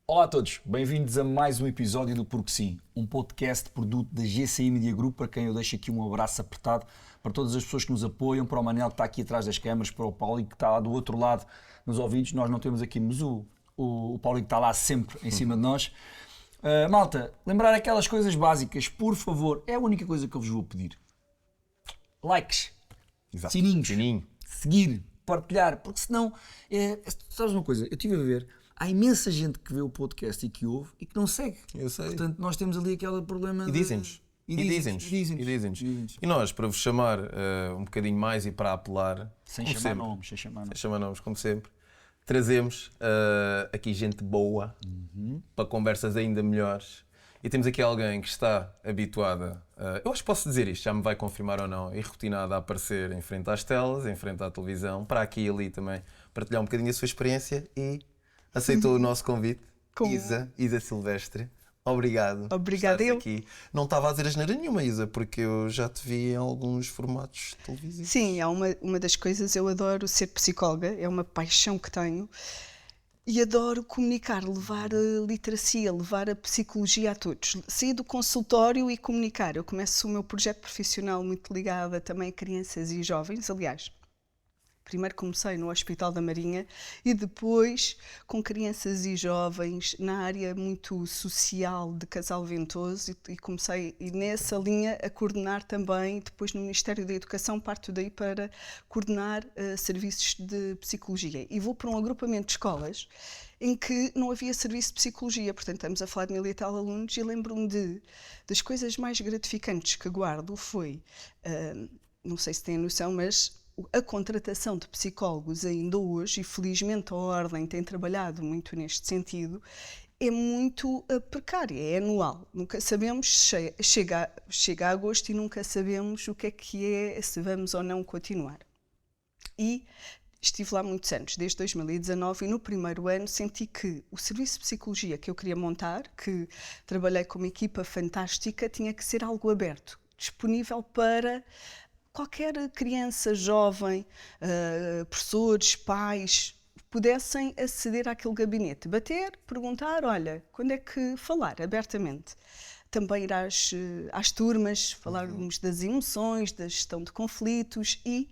Olá a todos, bem-vindos a mais um episódio do Porque Sim, um podcast produto da GCI Media Group, para quem eu deixo aqui um abraço apertado, para todas as pessoas que nos apoiam, para o Manel que está aqui atrás das câmaras, para o Paulo que está lá do outro lado nos ouvidos. Nós não temos aqui, mas o Paulo que está lá sempre em cima de nós. Malta, lembrar aquelas coisas básicas, por favor, é a única coisa que eu vos vou pedir. Likes, Exato. sininhos, Sininho. seguir, partilhar, porque senão, sabes uma coisa, eu estive a ver, há imensa gente que vê o podcast e que ouve e que não segue. Eu sei. Portanto, nós temos ali aquele problema E dizem-nos. E dizem-nos. E nós, para vos chamar um bocadinho mais e para apelar, Sem como chamar sempre, nomes, sem chamar nomes. sem chamar nomes, como sempre, trazemos aqui gente boa para conversas ainda melhores. E temos aqui alguém que está habituada, eu acho que posso dizer isto, já me vai confirmar ou não, e rotinada a aparecer em frente às telas, em frente à televisão, para aqui e ali também partilhar um bocadinho a sua experiência e aceitou o nosso convite. Como? Isa Silvestre. Obrigado. Obrigada por estares eu. aqui. Não estava a dizer asneira nenhuma, Isa, porque eu já te vi em alguns formatos televisivos. Sim, é uma das coisas, eu adoro ser psicóloga, é uma paixão que tenho e adoro comunicar, levar a literacia, levar a psicologia a todos. Sair do consultório e comunicar. Eu começo o meu projeto profissional muito ligado também a crianças e jovens, aliás. Primeiro comecei no Hospital da Marinha e depois com crianças e jovens na área muito social de Casal Ventoso e comecei nessa linha a coordenar também, depois no Ministério da Educação, parto daí para coordenar serviços de psicologia. E vou para um agrupamento de escolas em que não havia serviço de psicologia, portanto estamos a falar de 1000 e tal alunos e lembro-me das coisas mais gratificantes que guardo foi, não sei se têm noção, mas a contratação de psicólogos ainda hoje, e felizmente a Ordem tem trabalhado muito neste sentido, é muito precária, é anual. Nunca sabemos, chega a agosto e nunca sabemos o que é, se vamos ou não continuar. E estive lá muitos anos, desde 2019, e no primeiro ano senti que o serviço de psicologia que eu queria montar, que trabalhei com uma equipa fantástica, tinha que ser algo aberto, disponível para qualquer criança, jovem, professores, pais, pudessem aceder àquele gabinete, bater, perguntar, olha, quando é que falar abertamente. Também ir às turmas, falarmos das emoções, da gestão de conflitos e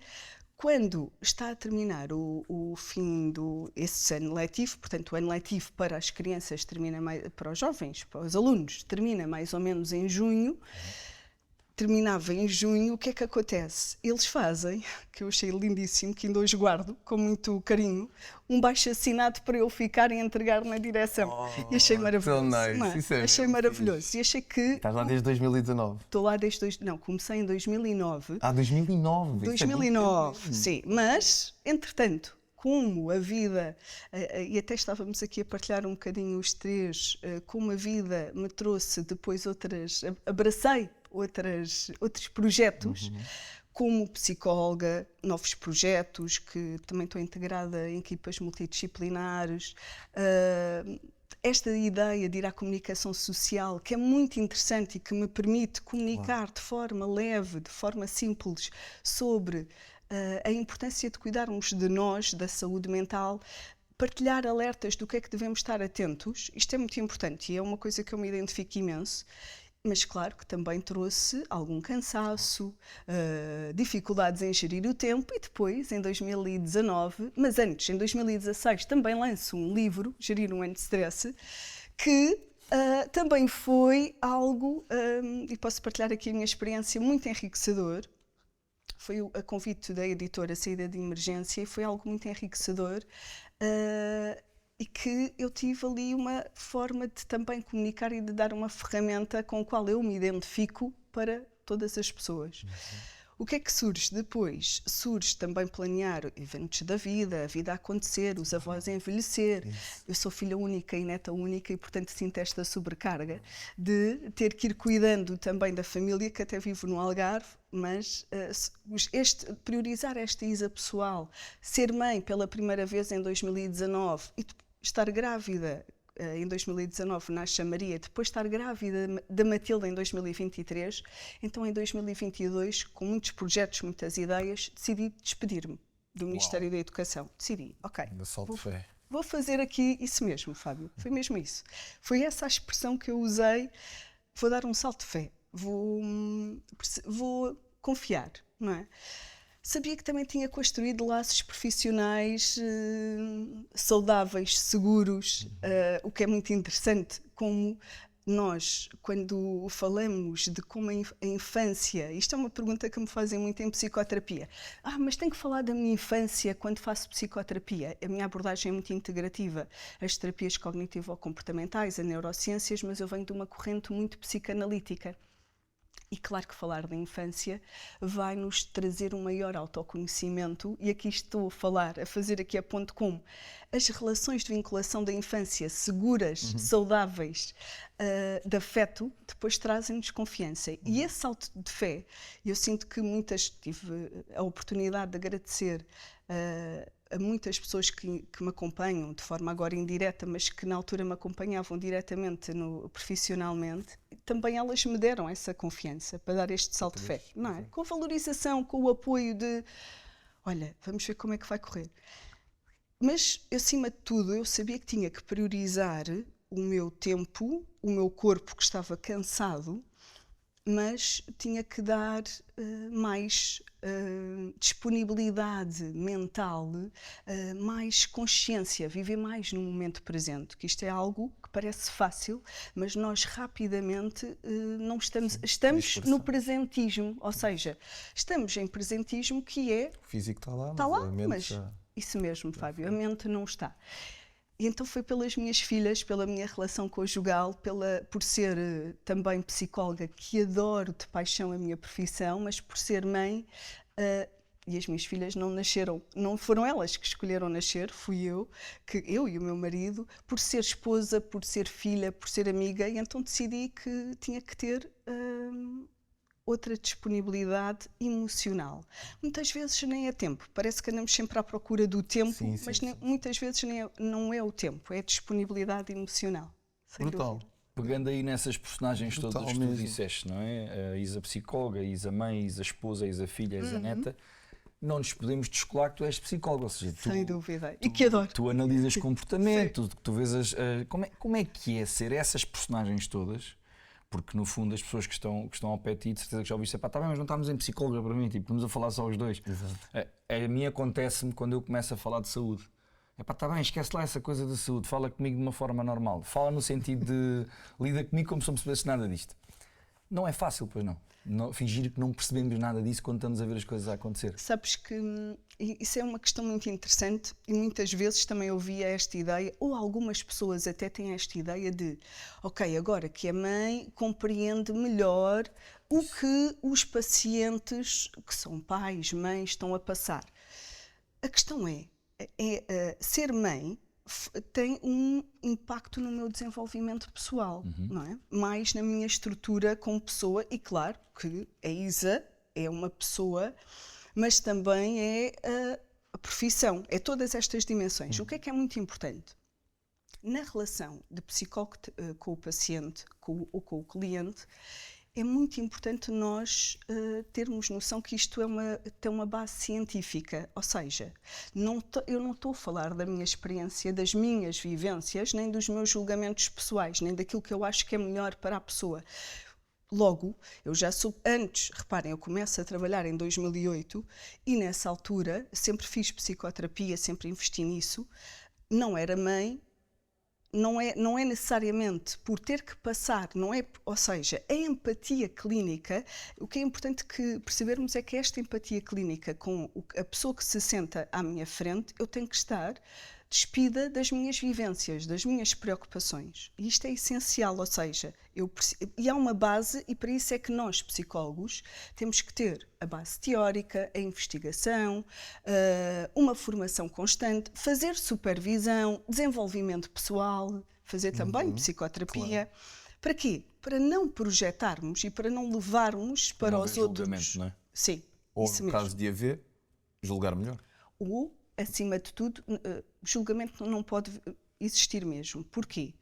quando está a terminar o fim esse ano letivo, portanto o ano letivo para as crianças termina para os jovens, para os alunos, termina mais ou menos em junho. Terminava em junho, o que é que acontece? Eles fazem, que eu achei lindíssimo, que ainda hoje guardo com muito carinho, um baixo-assinado para eu ficar e entregar na direção. E achei maravilhoso. nice. Não é? Isso é Achei maravilhoso. E achei que... Estás lá desde 2019. Estou lá desde... Não, comecei em 2009. 2009. 2009, sim. Mas, entretanto, como a vida, e até estávamos aqui a partilhar um bocadinho os três, como a vida me trouxe depois abracei outros projetos, como psicóloga, novos projetos, que também estou integrada em equipas multidisciplinares, esta ideia de ir à comunicação social, que é muito interessante e que me permite comunicar de forma leve, de forma simples, sobre a importância de cuidarmos de nós, da saúde mental, partilhar alertas do que é que devemos estar atentos. Isto é muito importante e é uma coisa que eu me identifico imenso. Mas claro que também trouxe algum cansaço, dificuldades em gerir o tempo e depois, em 2019, mas antes, em 2016, também lanço um livro, Gerir um Ano de Stress, que também foi algo, e posso partilhar aqui a minha experiência, muito enriquecedor. Foi a convite da editora Saída de Emergência e foi algo muito enriquecedor. E que eu tive ali uma forma de também comunicar e de dar uma ferramenta com a qual eu me identifico para todas as pessoas. O que é que surge depois? Surge também planear eventos da vida, a vida a acontecer, os avós a envelhecer. Eu sou filha única e neta única e, portanto, sinto esta sobrecarga de ter que ir cuidando também da família, que até vivo no Algarve, mas priorizar esta Isa pessoal, ser mãe pela primeira vez em 2019 e estar grávida em 2019 nasce a Maria, depois de estar grávida da Matilde em 2023, então em 2022, com muitos projetos, muitas ideias, decidi despedir-me do Ministério da Educação. Decidi, ok, Ainda salto de fé. vou fazer aqui isso mesmo, Fábio. Foi mesmo isso. Foi essa a expressão que eu usei. Vou dar um salto de fé. Vou confiar, não é? Sabia que também tinha construído laços profissionais saudáveis, seguros, o que é muito interessante, como nós, quando falamos de como a infância, isto é uma pergunta que me fazem muito em psicoterapia. Mas tenho que falar da minha infância quando faço psicoterapia. A minha abordagem é muito integrativa. As terapias cognitivo-comportamentais, as neurociências, mas eu venho de uma corrente muito psicanalítica. E claro que falar da infância vai nos trazer um maior autoconhecimento, e aqui estou a fazer aqui a ponto como as relações de vinculação da infância seguras, saudáveis, de afeto, depois trazem-nos confiança. E esse salto de fé, eu sinto que tive a oportunidade de agradecer a muitas pessoas que me acompanham de forma agora indireta, mas que na altura me acompanhavam diretamente profissionalmente. Também elas me deram essa confiança para dar este salto de fé, não é? Com a valorização, com o apoio de, olha, vamos ver como é que vai correr. Mas, acima de tudo, eu sabia que tinha que priorizar o meu tempo, o meu corpo que estava cansado, mas tinha que dar mais disponibilidade mental, mais consciência, viver mais no momento presente, que isto é algo que parece fácil, mas nós rapidamente não estamos no presentismo, ou seja, estamos em presentismo que é... O físico está lá, mas isso mesmo, Fábio, a mente não está. E então foi pelas minhas filhas, pela minha relação conjugal, por ser também psicóloga, que adoro de paixão a minha profissão, mas por ser mãe, e as minhas filhas não nasceram, não foram elas que escolheram nascer, fui eu e o meu marido, por ser esposa, por ser filha, por ser amiga, e então decidi que tinha que ter outra disponibilidade emocional. Muitas vezes nem é tempo, parece que andamos sempre à procura do tempo, mas muitas vezes não é o tempo, é a disponibilidade emocional. Brutal. Pegando aí nessas personagens todas que tu disseste, não é? A Isa psicóloga, a Isa mãe, a Isa esposa, a Isa filha, a Isa neta, não nos podemos descolar que tu és psicóloga, ou seja, sem dúvida, e que adoro. Tu analisas comportamento, tu vês como é que é ser essas personagens todas. Porque no fundo as pessoas que estão ao pé de ti, de certeza que já ouviste, está bem, mas não estamos em psicóloga para mim, estamos a falar só os dois. Exato. A mim acontece-me quando eu começo a falar de saúde. Está bem, esquece lá essa coisa da saúde, fala comigo de uma forma normal. Fala no sentido de lida comigo como se não percebesse nada disto. Não é fácil, pois não. Fingir que não percebemos nada disso quando estamos a ver as coisas a acontecer. Sabes que isso é uma questão muito interessante e muitas vezes também ouvia esta ideia, ou algumas pessoas até têm esta ideia de ok, agora que a mãe compreende melhor o que os pacientes, que são pais, mães, estão a passar. A questão é ser mãe tem um impacto no meu desenvolvimento pessoal, não é? Mais na minha estrutura como pessoa, e claro que a Isa é uma pessoa, mas também é a profissão, é todas estas dimensões. O que é muito importante? Na relação de psicólogo com o paciente ou com o cliente, é muito importante nós termos noção que isto tem uma base científica, ou seja, eu não estou a falar da minha experiência, das minhas vivências, nem dos meus julgamentos pessoais, nem daquilo que eu acho que é melhor para a pessoa. Logo, eu já soube, reparem, eu começo a trabalhar em 2008 e nessa altura sempre fiz psicoterapia, sempre investi nisso, não era mãe, não é necessariamente por ter que passar, ou seja, a empatia clínica, o que é importante que percebermos é que esta empatia clínica com a pessoa que se senta à minha frente, eu tenho que estar despida das minhas vivências, das minhas preocupações. E isto é essencial, ou seja, e há uma base, e para isso é que nós, psicólogos, temos que ter a base teórica, a investigação, uma formação constante, fazer supervisão, desenvolvimento pessoal, fazer também psicoterapia. Claro. Para quê? Para não projetarmos e para não levarmos para os outros. Não é? Sim. Ou, no caso de haver, julgar melhor. Ou, acima de tudo, julgamento não pode existir mesmo. Porquê?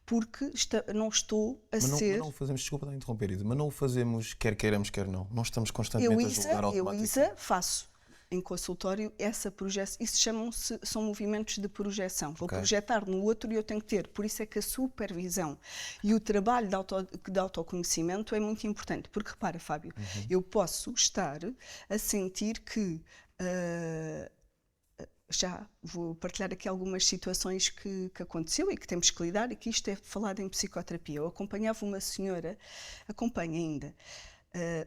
Porque não estou a ser... Mas não fazemos, desculpa de interromper, Isa, mas não o fazemos quer queiramos, quer não. Nós estamos constantemente a julgar automaticamente. Eu, Isa, faço. em consultório, essa projeção, isso são movimentos de projeção. Vou Ok. projetar no outro e eu tenho que ter. Por isso é que a supervisão e o trabalho de autoconhecimento é muito importante. Porque repara, Fábio, eu posso estar a sentir que já vou partilhar aqui algumas situações que aconteceu e que temos que lidar, e que isto é falado em psicoterapia. Eu acompanhava uma senhora, acompanho ainda,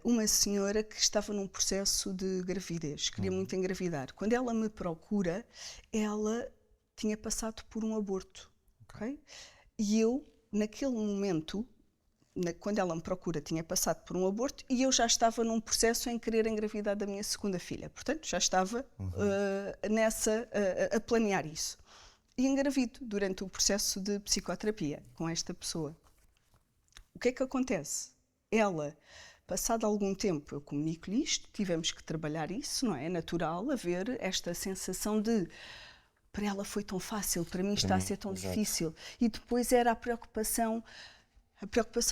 uma senhora que estava num processo de gravidez, queria muito engravidar. Quando ela me procura, ela tinha passado por um aborto, ok? E eu, naquele momento, quando ela me procura, tinha passado por um aborto e eu já estava num processo em querer engravidar da minha segunda filha. Portanto, já estava a planear isso. E engravido durante o processo de psicoterapia com esta pessoa. O que é que acontece? Ela, passado algum tempo, eu comunico-lhe isto, tivemos que trabalhar isso, não é? É natural haver esta sensação de para ela foi tão fácil, para mim está a ser tão difícil. E depois era a preocupação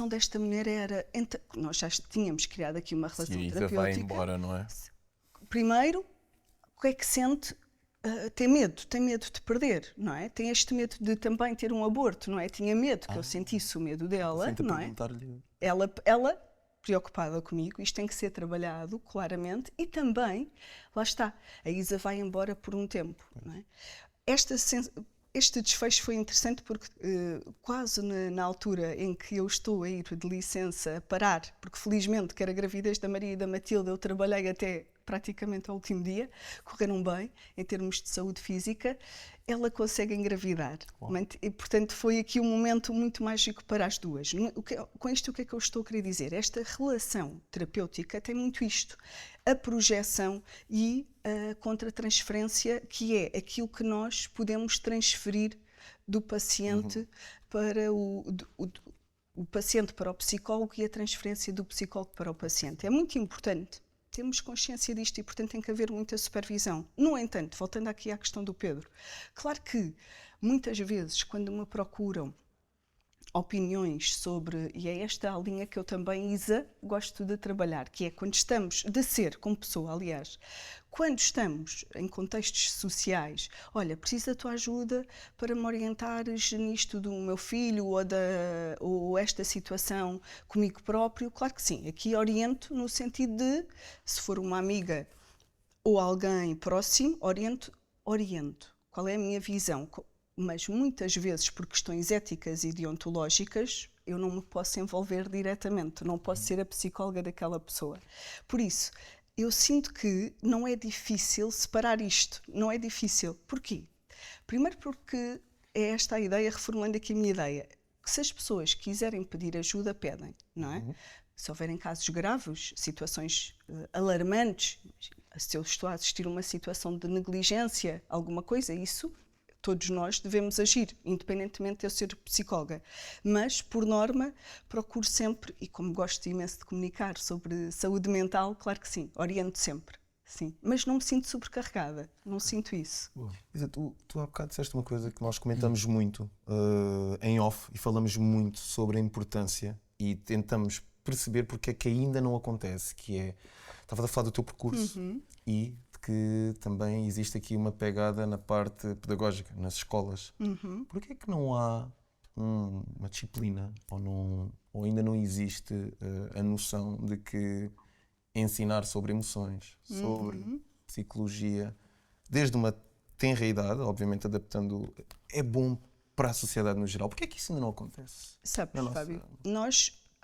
desta mulher era, nós já tínhamos criado aqui uma relação Sim, terapêutica. vai embora, não é? Primeiro, o que é que sente? Tem medo de perder, não é? Tem este medo de também ter um aborto, não é? Tinha medo que eu sentisse o medo dela, Tenta não é? perguntar-lhe. Ela preocupada comigo, isto tem que ser trabalhado claramente, e também, lá está, a Isa vai embora por um tempo, não é? Este desfecho foi interessante porque quase na altura em que eu estou a ir de licença a parar, porque felizmente que era a gravidez da Maria e da Matilde, eu trabalhei até praticamente ao último dia, correram bem em termos de saúde física, ela consegue engravidar. E, portanto, foi aqui um momento muito mágico para as duas. Com isto, o que é que eu estou a querer dizer? Esta relação terapêutica tem muito isto. A projeção e a contratransferência, que é aquilo que nós podemos transferir do paciente para o paciente para o psicólogo e a transferência do psicólogo para o paciente. É muito importante. Temos consciência disto e, portanto, tem que haver muita supervisão. No entanto, voltando aqui à questão do Pedro, claro que muitas vezes, quando me procuram opiniões sobre, e é esta a linha que eu também, Isa, gosto de trabalhar, que é quando estamos, de ser como pessoa, aliás, quando estamos em contextos sociais, olha, preciso da tua ajuda para me orientares nisto do meu filho ou esta situação comigo próprio, claro que sim, aqui oriento no sentido de, se for uma amiga ou alguém próximo, oriento. Qual é a minha visão? Mas muitas vezes, por questões éticas e deontológicas, eu não me posso envolver diretamente, não posso ser a psicóloga daquela pessoa. Por isso, eu sinto que não é difícil separar isto, não é difícil. Porquê? Primeiro porque é esta a ideia, reformulando aqui a minha ideia, que se as pessoas quiserem pedir ajuda, pedem, não é? Se houverem casos graves, situações alarmantes, se eu estou a assistir a uma situação de negligência, alguma coisa, isso todos nós devemos agir, independentemente de eu ser psicóloga. Mas, por norma, procuro sempre, e como gosto imenso de comunicar sobre saúde mental, claro que sim, oriento sempre. Sim. Mas não me sinto sobrecarregada, não sinto isso. Isa, tu há bocado disseste uma coisa que nós comentamos muito em off e falamos muito sobre a importância e tentamos perceber porque é que ainda não acontece, que é, estava a falar do teu percurso e que também existe aqui uma pegada na parte pedagógica, nas escolas. Porquê é que não há uma disciplina ou ainda não existe a noção de que ensinar sobre emoções, sobre psicologia, desde uma tenra idade, obviamente adaptando, é bom para a sociedade no geral? Porquê é que isso ainda não acontece? Sabes, Fábio,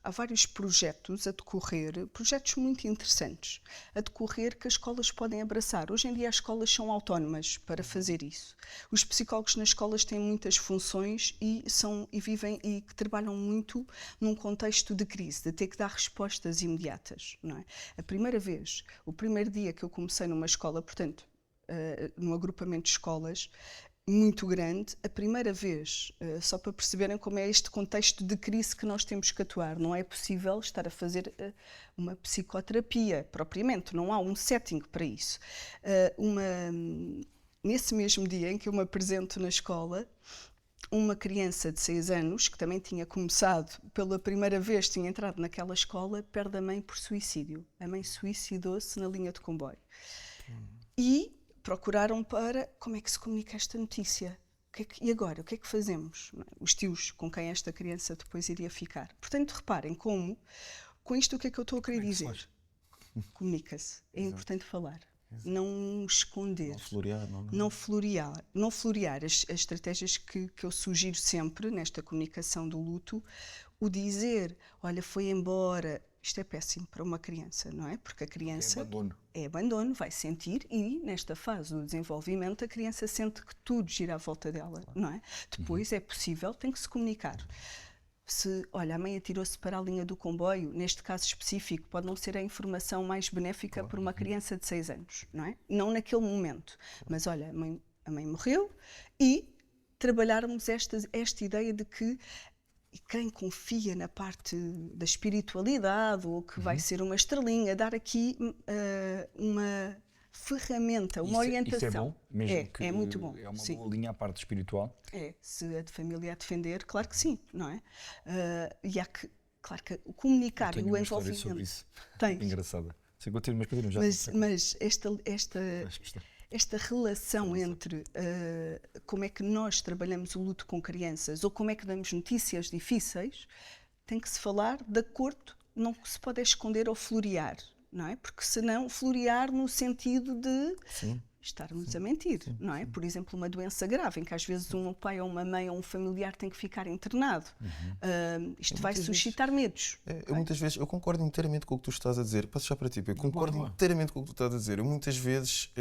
há vários projetos a decorrer, projetos muito interessantes, a decorrer que as escolas podem abraçar. Hoje em dia as escolas são autónomas para fazer isso. Os psicólogos nas escolas têm muitas funções e vivem e trabalham muito num contexto de crise, de ter que dar respostas imediatas, não é? O primeiro dia que eu comecei numa escola, portanto, num agrupamento de escolas, muito grande, a primeira vez, só para perceberem como é este contexto de crise que nós temos que atuar. Não é possível estar a fazer uma psicoterapia propriamente, não há um setting para isso. Nesse mesmo dia em que eu me apresento na escola, uma criança de 6 anos, que também tinha começado, pela primeira vez tinha entrado naquela escola, perde a mãe por suicídio. A mãe suicidou-se na linha de comboio. e procuraram para como é que se comunica esta notícia. E agora, o que é que fazemos? Os tios com quem esta criança depois iria ficar. Portanto, reparem como, com isto o que é que eu estou a querer dizer? Comunica-se. É importante falar. Não esconder. Não florear. As estratégias que eu sugiro sempre nesta comunicação do luto, o dizer, olha, foi embora, isto é péssimo para uma criança, não é? Porque a criança é abandono, vai sentir, e nesta fase do desenvolvimento a criança sente que tudo gira à volta dela, não é? Depois é possível, tem que se comunicar. Se, olha, a mãe atirou-se para a linha do comboio, neste caso específico, pode não ser a informação mais benéfica para uma criança de 6 anos, não é? Não naquele momento, mas olha, a mãe morreu, e trabalharmos esta ideia de que quem confia na parte da espiritualidade ou que vai ser uma estrelinha, dar aqui uma ferramenta, uma orientação. Isso é bom? Mesmo que é muito bom. É uma sim. boa linha à parte espiritual? É, se a de família a defender, claro que sim, não é? E há que, claro que o comunicar e o envolvimento... sobre isso. Tens. Engraçada. Sim, continuo, mas já mas esta relação entre como é que nós trabalhamos o luto com crianças ou como é que damos notícias difíceis, tem que se falar de acordo, não se pode esconder ou florear, não é? Porque senão florear no sentido de estarmos a mentir, não é? Por exemplo, uma doença grave em que às vezes um pai ou uma mãe ou um familiar tem que ficar internado. Isto vai suscitar medos. Eu muitas vezes, eu concordo inteiramente com o que tu estás a dizer. Passo já para ti, eu concordo inteiramente com o que tu estás a dizer. Eu muitas vezes,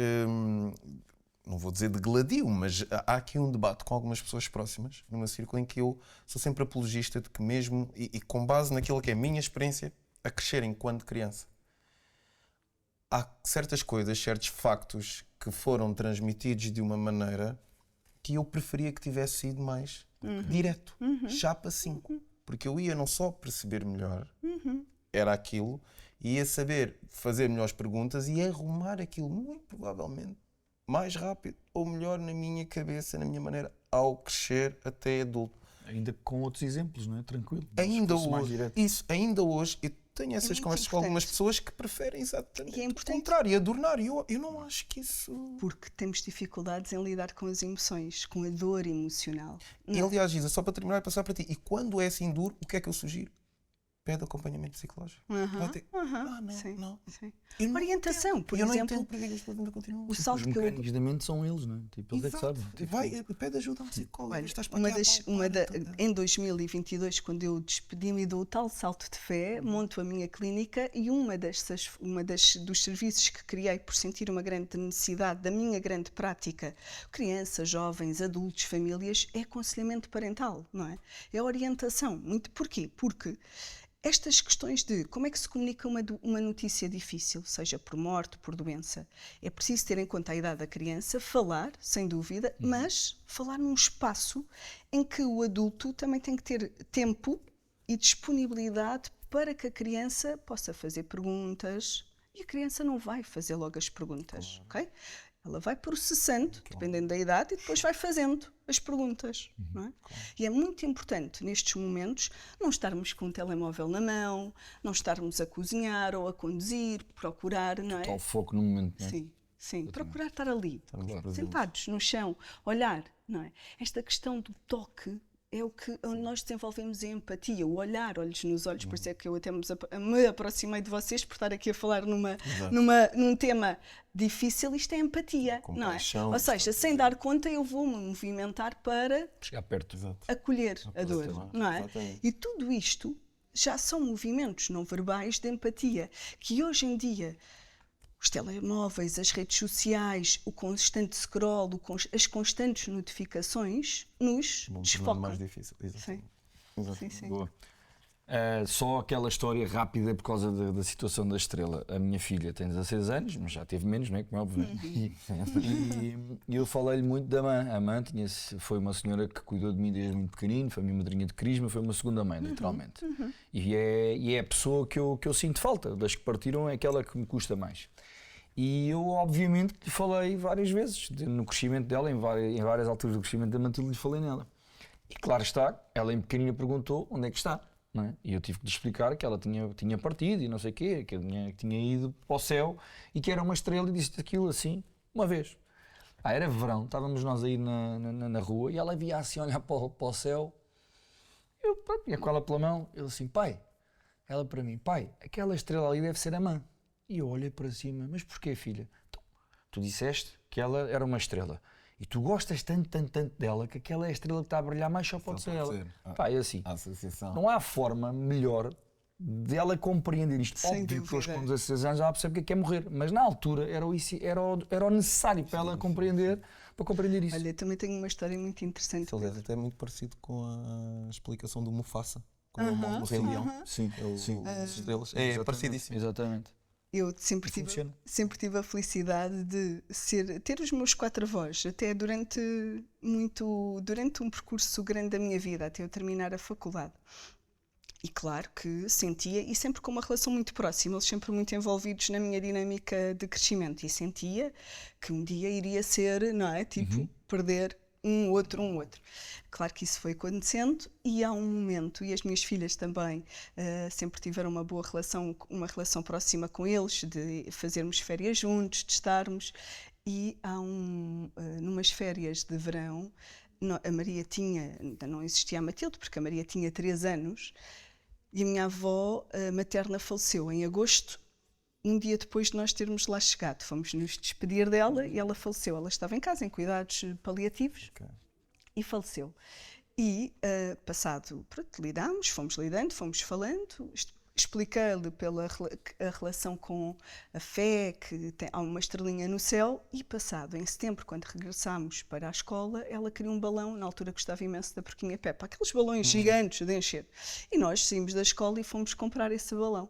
não vou dizer de gladio, mas há aqui um debate com algumas pessoas próximas, numa círculo em que eu sou sempre apologista de que mesmo, e com base naquilo que é a minha experiência, a crescer enquanto criança, há certas coisas, certos factos que foram transmitidos de uma maneira que eu preferia que tivesse sido mais direto, chapa 5. Porque eu ia não só perceber melhor, era aquilo, ia saber fazer melhores perguntas e arrumar aquilo muito provavelmente mais rápido ou melhor na minha cabeça, na minha maneira, ao crescer até adulto. Ainda com outros exemplos, não é? Tranquilo. Ainda hoje eu tenho essas conversas com algumas pessoas que preferem exatamente o contrário, adornar. E eu não acho que isso... Porque temos dificuldades em lidar com as emoções, com a dor emocional. E aliás, Isa, só para terminar e passar para ti, e quando é assim duro, o que é que eu sugiro? Pede acompanhamento psicológico. Sim. Orientação, por exemplo. O salto que os da mente são eles, não é? Tipo, eles é que sabem. Pede ajuda a um psicólogo. Em 2022, quando eu despedi-me e dou o tal salto de fé, monto a minha clínica e dos serviços que criei por sentir uma grande necessidade da minha grande prática, crianças, jovens, adultos, famílias, é aconselhamento parental, não é? É orientação. Porquê? Porque estas questões de como é que se comunica uma notícia difícil, seja por morte, por doença, é preciso ter em conta a idade da criança, falar, sem dúvida, mas falar num espaço em que o adulto também tem que ter tempo e disponibilidade para que a criança possa fazer perguntas, e a criança não vai fazer logo as perguntas, ok? Ela vai processando, dependendo da idade, e depois vai fazendo as perguntas. Não é? E é muito importante, nestes momentos, não estarmos com o telemóvel na mão, não estarmos a cozinhar ou a conduzir, procurar, não é? Total foco no momento, não é? Sim. Procurar estar ali, sentados no chão, olhar, não é? Esta questão do toque é onde nós desenvolvemos a empatia, o olhar olhos nos olhos, por isso é que eu até me aproximei de vocês por estar aqui a falar num tema difícil. Isto é empatia, não é? Ou seja, sem dar conta eu vou-me movimentar para chegar perto, acolher a dor, não é? E tudo isto já são movimentos não verbais de empatia, que hoje em dia os telemóveis, as redes sociais, o constante scroll, as constantes notificações nos desfocam. Mais difícil. Sim. Boa. Só aquela história rápida por causa da situação da estrela. A minha filha tem 16 anos, mas já teve menos, não é? Como é óbvio. E eu falei-lhe muito da mãe. A mãe foi uma senhora que cuidou de mim desde muito pequenino, foi a minha madrinha de crisma, foi uma segunda mãe, literalmente. E é a pessoa que eu sinto falta. Das que partiram é aquela que me custa mais. E eu, obviamente, lhe falei várias vezes no crescimento dela, em várias alturas do crescimento da Matilde, lhe falei nela. E claro está, ela em pequenina perguntou onde é que está. Não é? E eu tive que lhe explicar que ela tinha partido e não sei o quê, que tinha ido para o céu e que era uma estrela, e disse aquilo assim, Uma vez. Era verão, estávamos nós aí na rua e ela via assim olhar para o céu. Eu, pronto, ia com ela pela mão. Ele assim, pai, ela para mim, pai, aquela estrela ali deve ser a mãe. E eu olhei para cima, mas porquê, filha? Tu disseste que ela era uma estrela. E tu gostas tanto dela que aquela é a estrela que está a brilhar mais, só pode ser ela. Pá, é assim, A associação. não há forma melhor dela compreender isto. Sem Óbvio que hoje dúvida. com 16 anos ela percebe o que é morrer, mas na altura era o necessário para ela compreender isso. Olha, também tenho uma história muito interessante. Aliás, até é muito parecido com a explicação do Mufasa, quando ele morre no Rei Leão. Sim, As estrelas. É parecidíssimo. Exatamente. Eu sempre tive a felicidade de ter os meus 4 avós, até durante um percurso grande da minha vida, até eu terminar a faculdade. E claro que sentia, e sempre com uma relação muito próxima, eles sempre muito envolvidos na minha dinâmica de crescimento, e sentia que um dia iria ser, não é? Tipo, perder um outro. Claro que isso foi acontecendo, e há um momento, e as minhas filhas também sempre tiveram uma boa relação, uma relação próxima com eles, de fazermos férias juntos, de estarmos, e há numas férias de verão, a Maria ainda não existia a Matilde, porque a Maria tinha 3 anos, e a minha avó materna faleceu em agosto, um dia depois de nós termos lá chegado. Fomos nos despedir dela e ela faleceu. Ela estava em casa, em cuidados paliativos, e faleceu. E, pronto, fomos lidando, fomos falando, expliquei-lhe pela a relação com a fé, que há uma estrelinha no céu, e passado, em setembro, quando regressámos para a escola, ela queria um balão, na altura gostava imenso da porquinha Peppa, aqueles balões gigantes de encher. E nós saímos da escola e fomos comprar esse balão.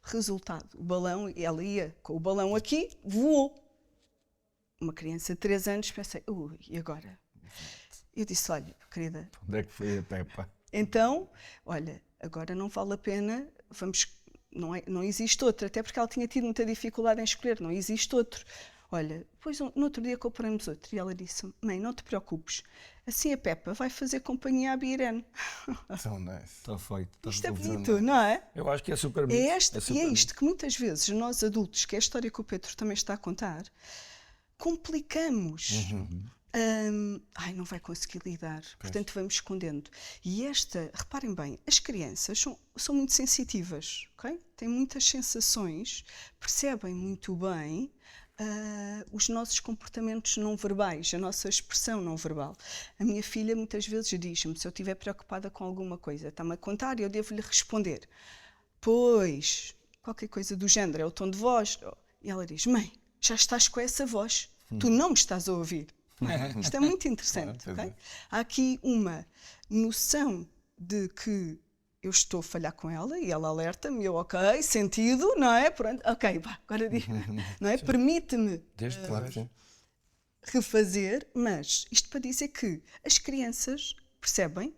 Resultado, o balão, ela ia com o balão aqui, voou. Uma criança de 3 anos, pensei, e agora? Eu disse, olha, querida... Onde é que foi a Peppa? Então, olha, agora não vale a pena, não existe outro, até porque ela tinha tido muita dificuldade em escolher, não existe outro. Olha, depois no outro dia compramos outro, e ela disse, mãe, não te preocupes, assim a Peppa vai fazer companhia à Birene. So nice. Está feito. Isto é bonito, não é? Eu acho que é super bonito. E é isto que muitas vezes nós adultos, que é a história que o Pedro também está a contar, complicamos. Não vai conseguir lidar, portanto vamos escondendo. E reparem bem, as crianças são muito sensitivas, ok? Têm muitas sensações, percebem muito bem os nossos comportamentos não verbais, a nossa expressão não verbal. A minha filha muitas vezes diz-me, se eu estiver preocupada com alguma coisa, está-me a contar e eu devo-lhe responder. Pois, qualquer coisa do género, é o tom de voz. E ela diz, mãe, já estás com essa voz, tu não me estás a ouvir. Isto é muito interessante, ok? Há aqui uma noção de que eu estou a falhar com ela e ela alerta-me, eu, ok, sentido, não é? Pronto, ok, vá, agora diz, não é? Permite-me refazer, mas isto para dizer que as crianças percebem,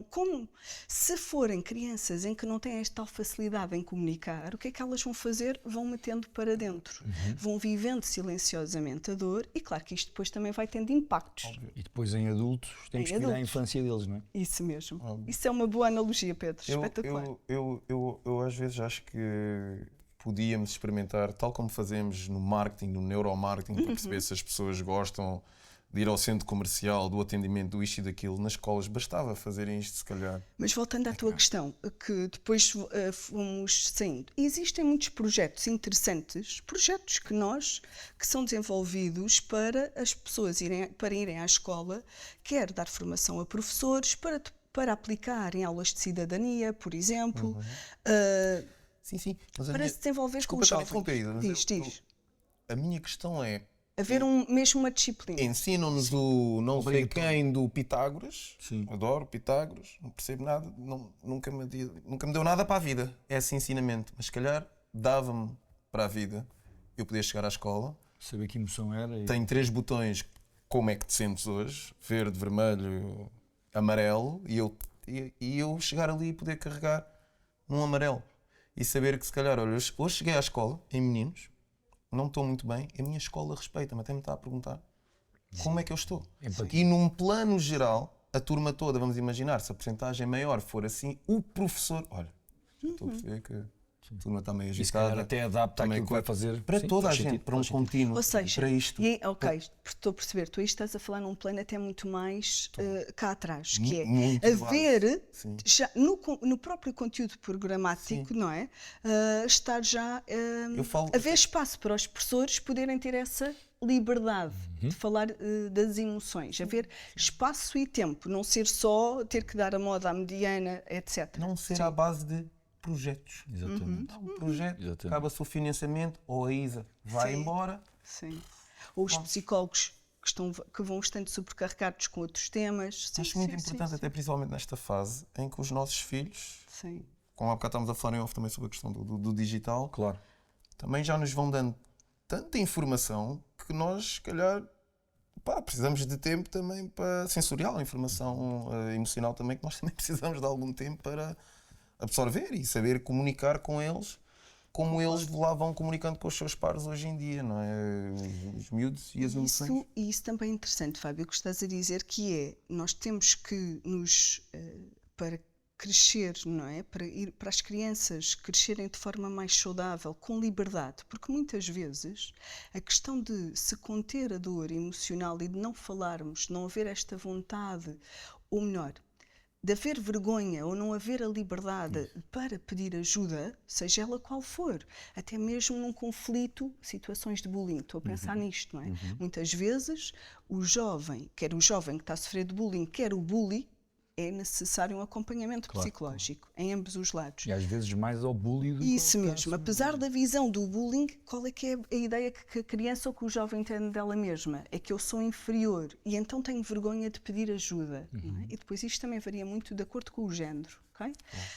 como se forem crianças em que não têm esta tal facilidade em comunicar, o que é que elas vão fazer? Vão metendo para dentro, vão vivendo silenciosamente a dor, e claro que isto depois também vai tendo impactos. Óbvio. E depois em adultos temos que ir à infância deles, não é? Isso mesmo. Isso é uma boa analogia, Pedro. Espetacular. Eu às vezes acho que podíamos experimentar, tal como fazemos no marketing, no neuromarketing, para perceber se as pessoas gostam de ir ao centro comercial, do atendimento, do isto e daquilo. Nas escolas bastava fazerem isto, se calhar. Mas voltando à tua questão, que depois fomos saindo, existem muitos projetos interessantes, projetos que são desenvolvidos para as pessoas irem à escola, quer dar formação a professores, para aplicar em aulas de cidadania, por exemplo, Sim. Mas para se desenvolver com os jovens. Diz. A minha questão é, haver mesmo uma disciplina. ensinam-nos o não sei quem do Pitágoras. Sim. Adoro Pitágoras, não percebo nada, nunca me deu nada para a vida. É esse ensinamento. Mas se calhar dava-me para a vida. Eu podia chegar à escola. Saber que emoção era. Tenho 3 botões, como é que te sentes hoje? Verde, vermelho, amarelo. E eu chegar ali e poder carregar num amarelo. E saber que se calhar, olha, hoje cheguei à escola, em meninos, não estou muito bem, a minha escola respeita-me, até me está a perguntar como é que eu estou. E num plano geral, a turma toda, vamos imaginar, se a porcentagem maior for assim, o professor, olha, já estou a perceber que a turma está meio E se calhar agitada. até adapta Também aquilo que vai fazer. Para Sim, toda a faz gente, sentido, para um faz sentido. contínuo, Ou seja, para isto. estou a perceber, tu aí estás a falar num plano até muito mais cá atrás, que é Muito haver, base, sim. já, no próprio conteúdo programático, não é? Estar já haver espaço para os professores poderem ter essa liberdade de falar das emoções, haver espaço e tempo, não ser só ter que dar a moda à mediana, etc. Não ser à base de projetos. Exatamente. Um projeto, Exatamente. acaba-se o financiamento, ou a ISA vai Sim. embora. Sim. Ou os psicólogos que vão estando sobrecarregados com outros temas. Sim, Acho muito sim, importante, sim, até principalmente nesta fase, em que os nossos filhos, sim. como há bocado estávamos a falar em off também sobre a questão do digital, Claro. também já nos vão dando tanta informação que nós, se calhar, precisamos de tempo também para sensorial, a informação emocional também, que nós também precisamos de algum tempo para absorver e saber comunicar com eles como eles lá vão comunicando com os seus pares hoje em dia, não é? Os miúdos e as emoções. Isso também é interessante, Fábio, o que estás a dizer, que é, nós temos que para crescer, não é? Para as crianças crescerem de forma mais saudável, com liberdade, porque muitas vezes a questão de se conter a dor emocional e de não falarmos, não haver esta vontade, ou melhor, de haver vergonha ou não haver a liberdade para pedir ajuda, seja ela qual for, até mesmo num conflito, situações de bullying, estou a pensar nisto, não é? Muitas vezes quer o jovem que está a sofrer de bullying, quer o bully, é necessário um acompanhamento psicológico em ambos os lados. E às vezes mais ao bullying do que Isso ao mesmo, apesar da visão do bullying, qual é que é a ideia que a criança ou que o jovem tem dela mesma? É que eu sou inferior e então tenho vergonha de pedir ajuda. Não é? E depois isto também varia muito de acordo com o género. Okay?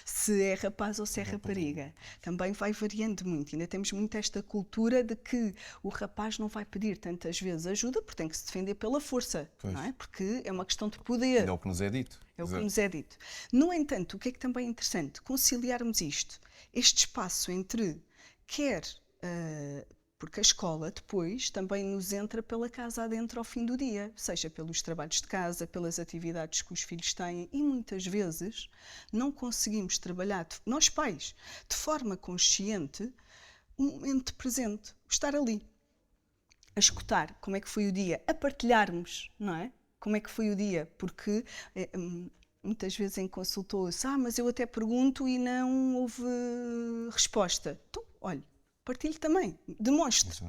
Se é rapaz ou se é rapariga. Também vai variando muito. Ainda temos muito esta cultura de que o rapaz não vai pedir tantas vezes ajuda porque tem que se defender pela força. Não é? Porque é uma questão de poder. É o que nos é dito. É o que nos é dito. No entanto, o que é que também é interessante? Conciliarmos isto. Este espaço entre porque a escola depois também nos entra pela casa adentro ao fim do dia, seja pelos trabalhos de casa, pelas atividades que os filhos têm e muitas vezes não conseguimos trabalhar, nós pais, de forma consciente, um momento presente, estar ali, a escutar como é que foi o dia, a partilharmos, não é? Como é que foi o dia, porque muitas vezes em consultou-se, mas eu até pergunto e não houve resposta. Então, olha, partilhe também, demonstre,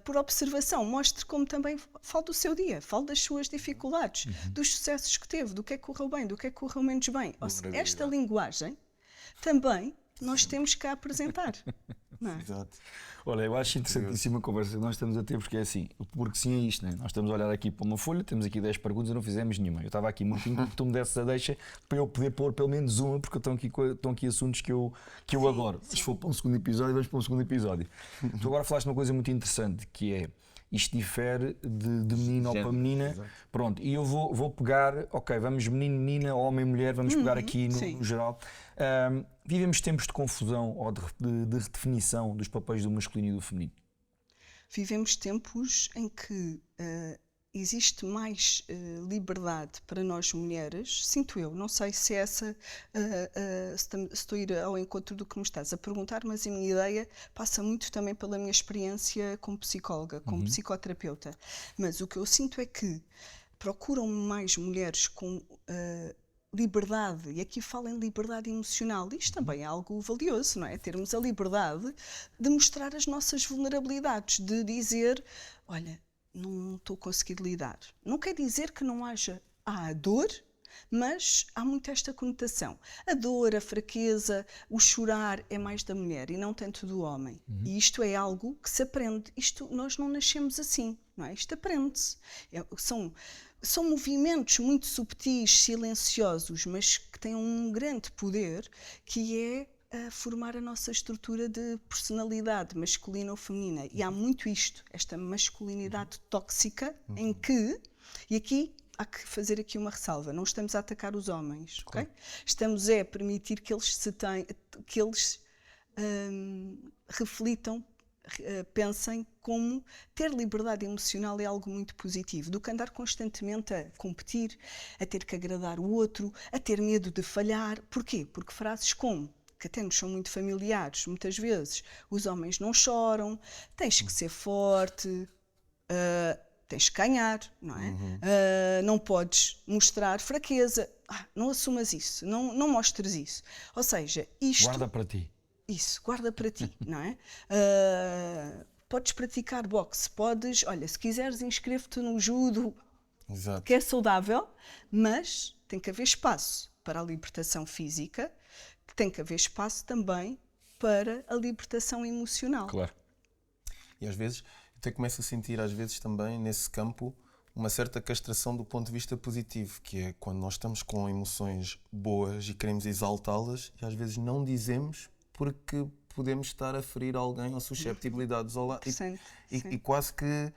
por observação, mostre como também fale do seu dia, fale das suas dificuldades, dos sucessos que teve, do que é que correu bem, do que é que correu menos bem. Ou seja, esta linguagem também nós temos que apresentar. Não é? Exato. Olha, eu acho interessantíssima a conversa que nós estamos a ter, porque é assim, porque sim é isto, né? Nós estamos a olhar aqui para uma folha, temos aqui 10 perguntas e não fizemos nenhuma. Eu estava aqui muito porque tu me desses a deixa para eu poder pôr pelo menos uma, porque estão aqui assuntos que eu adoro. Se for para um segundo episódio, vamos para um segundo episódio. Tu agora falaste uma coisa muito interessante, que é, isto difere de menino ou para menina. Exato. Pronto, e eu vou pegar, ok, vamos menino, menina, homem, mulher, vamos pegar aqui no geral. Vivemos tempos de confusão ou de redefinição dos papéis do masculino e do feminino? Vivemos tempos em que existe mais liberdade para nós mulheres, sinto eu, não sei se se estou a ir ao encontro do que me estás a perguntar, mas a minha ideia passa muito também pela minha experiência como psicóloga, como psicoterapeuta. Mas o que eu sinto é que procuram mais mulheres com liberdade, e aqui falo em liberdade emocional, isto também é algo valioso, não é? Termos a liberdade de mostrar as nossas vulnerabilidades, de dizer, olha, não estou a conseguir lidar. Não quer dizer que não haja a dor, mas há muito esta conotação. A dor, a fraqueza, o chorar é mais da mulher e não tanto do homem. E isto é algo que se aprende. Nós não nascemos assim, não é? Isto aprende-se. São movimentos muito subtis, silenciosos, mas que têm um grande poder, que é formar a nossa estrutura de personalidade masculina ou feminina. E há muito esta masculinidade tóxica em que, e aqui há que fazer aqui uma ressalva, não estamos a atacar os homens, ok? Estamos a permitir que eles reflitam, pensem como ter liberdade emocional é algo muito positivo, do que andar constantemente a competir, a ter que agradar o outro, a ter medo de falhar. Porquê? Porque frases como que até nos são muito familiares, muitas vezes, os homens não choram, tens que ser forte, tens que ganhar, não é? Não podes mostrar fraqueza, não assumas isso, não mostres isso. Ou seja, isto... Guarda para ti. Isso, guarda para ti, não é? Podes praticar boxe, olha, se quiseres inscreve-te no judo, Exato. que é saudável, mas tem que haver espaço para a libertação física, tem que haver espaço também para a libertação emocional. Claro. E às vezes, até começo a sentir, às vezes também, nesse campo, uma certa castração do ponto de vista positivo, que é quando nós estamos com emoções boas e queremos exaltá-las, e às vezes não dizemos porque podemos estar a ferir alguém ou susceptibilidades ao lado. E quase que